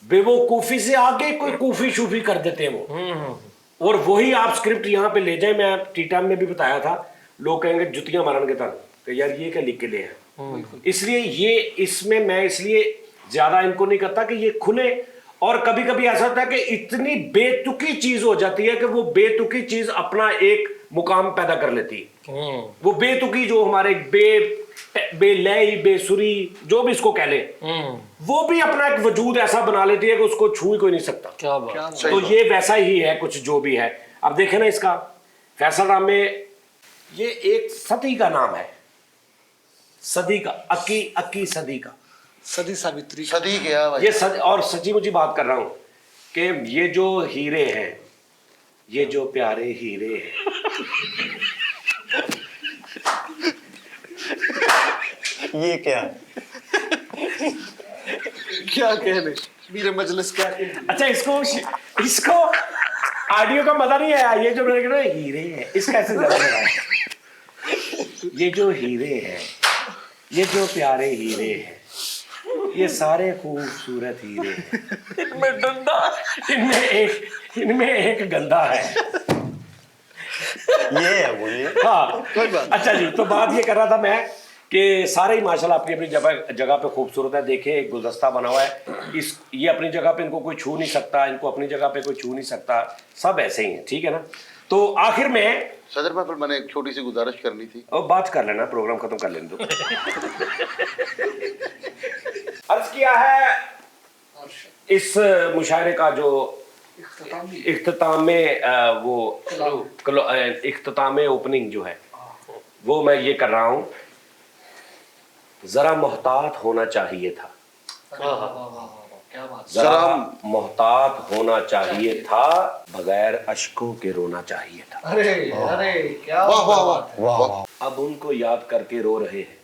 बेवकूफी से आगे कोई कूफी शूफी कर देते हैं वो। और वही आप स्क्रिप्ट यहाँ पे ले जाए, मैं टी टाइम में भी बताया था, लोग कहेंगे जुतियां मारन के तन कि यार ये क्या लिख के ले हैं। इसलिए ये इसमें मैं इसलिए ज्यादा इनको नहीं करता कि ये खुले। और कभी कभी ऐसा होता है कि इतनी बेतुकी चीज हो जाती है कि वो बेतुकी चीज अपना एक मुकाम पैदा कर लेती है। वो बेतुकी जो हमारे बेलई बेसुरी जो भी इसको कह ले, वो भी अपना एक वजूद ऐसा बना लेती है कि उसको छू ही कोई नहीं सकता। क्या बात। तो ये वैसा ही है कुछ जो भी है। अब देखें ना, इसका फैसल नाम में ये एक सदी का नाम है, सदी का, अक्की सदी का। सदी सावित्री। सदी गया भाई। ये और सच्ची मुझी बात कर रहा हूं कि ये जो हीरे हैं, ये जो प्यारे हीरे हैं, ये क्या है? क्या कहने, मेरे मजलिस क्या कहने। अच्छा इसको ऑडियो का मजा नहीं आया। ये जो मैंने कहा हीरे हैं, इसका ऐसे ज्यादा मजा आया। ये जो हीरे हैं, ये जो प्यारे हीरे हैं, ये सारे खूबसूरत हीरे हैं। इनमें डंडा, इनमें एक गंदा है। ये है वो, ये हाँ कोई बात। अच्छा जी, तो बात ये कर रहा था मैं कि सारे ही माशाल्लाह अपनी अपनी जगह पे खूबसूरत है। देखिए एक गुलदस्ता बना हुआ है, ये अपनी जगह पे इनको कोई छू नहीं सकता, इनको अपनी जगह पे कोई छू नहीं सकता, सब ऐसे ही हैं। ठीक है ना। तो आखिर में सदर महफिल मैंने एक छोटी सी गुजारिश करनी थी। और बात कर लेना, प्रोग्राम खत्म कर लेने दो। अर्ज किया है इस मुशायरे का जो इख्तिताम में वो इख्तिताम ओपनिंग जो है वो मैं ये कर रहा हूं, जरा मोहतात होना चाहिए था, क्या बात। जरा मोहतात होना चाहिए था, बगैर अश्कों के रोना चाहिए था। अरे अरे क्या वाह वाह बात। वाह वाह। अब उनको याद करके रो रहे हैं,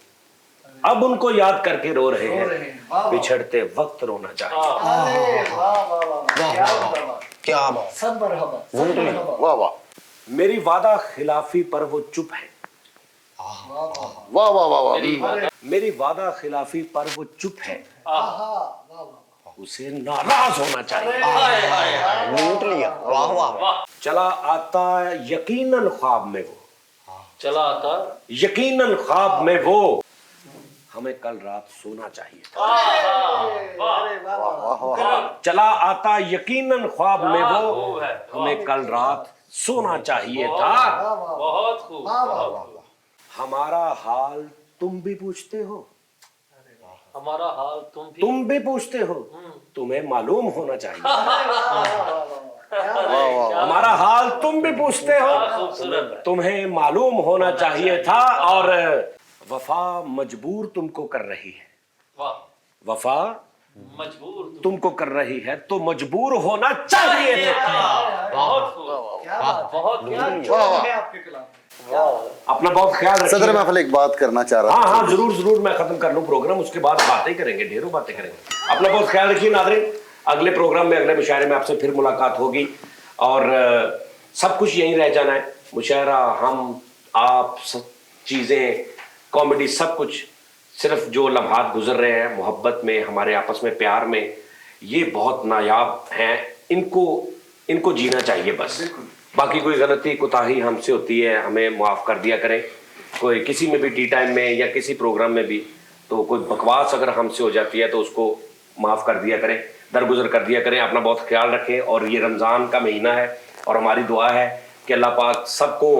अब उनको याद करके रो रहे रो रहे हैं, हैं। वाह, वाह। बिछड़ते वक्त रोना चाहिए। अरे वाह वाह वाह। क्या बात। क्या बात। सब मरहबा, सब मरहबा। वाह वाह मेरी वादा खिलाफी पर वो चुप है, वाह वाह वाह वाह। मेरी वादा खिलाफी पर वो चुप है, वाह। उसे नाराज होना चाहिए। लूट लिया। वाह वाह वाह। चला आता यकीनन ख्वाब में वो, चला आता यकीनन ख्वाब में वो हमें कल रात सोना चाहिए था। अरे वाह वाह। चला आता यकीनन ख्वाब में क्या वो खूब है, हमें कल रात सोना चाहिए था। बहुत खूब, बहुत खूब। हमारा हाल तुम भी पूछते हो, हमारा हाल तुम भी पूछते हो, तुम्हें मालूम होना चाहिए। हमारा हाल तुम भी पूछते हो, खूबसूरत है। तुम्हें मालूम होना चाहिए था। और वफा मजबूर तुमको कर रही है, वाह, वफा मजबूर तुमको कर रही है तो मजबूर होना चाहिए था। बहुत खूब, बहुत क्या खूब। जोक है आपके कलाम में। अपना बहुत ख्याल सदर रखिए। महफिल एक बात करना चाह रहा हाँ था। हाँ जरूर जरूर, मैं खत्म कर लूँ प्रोग्राम, उसके बाद बातें करेंगे, ढेरों बातें करेंगे। अपना बहुत ख्याल रखिए नाज़रीन, अगले प्रोग्राम में अगले मुशायरे में आपसे फिर मुलाकात होगी। और सब कुछ यहीं रह जाना है, मुशायरा, हम, आप, सब चीज़ें, कॉमेडी, सब कुछ सिर्फ जो लम्हात गुजर रहे हैं मोहब्बत में, हमारे आपस में प्यार में, ये बहुत नायाब हैं। इनको जीना चाहिए बस। बाकी कोई गलती कोताही हमसे होती है, हमें माफ़ कर दिया करें। कोई किसी में भी टी टाइम में या किसी प्रोग्राम में भी तो कोई बकवास अगर हमसे हो जाती है तो उसको माफ़ कर दिया करें, दरगुजर कर दिया करें। अपना बहुत ख्याल रखें। और ये रमज़ान का महीना है और हमारी दुआ है कि अल्लाह पाक सबको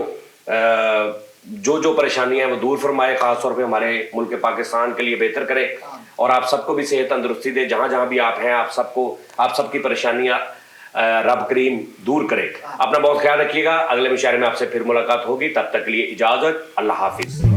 जो परेशानियां हैं वो दूर फरमाए, ख़ासतौर पे हमारे मुल्क पाकिस्तान के लिए बेहतर करे। और आप सबको भी सेहत तंदुरुस्ती दे, जहाँ जहाँ भी आप हैं, आप सबकी परेशानियां रब करीम दूर करे। अपना बहुत ख्याल रखिएगा। अगले मुशायरे में आपसे फिर मुलाकात होगी, तब तक के लिए इजाज़त। अल्लाह हाफिज़।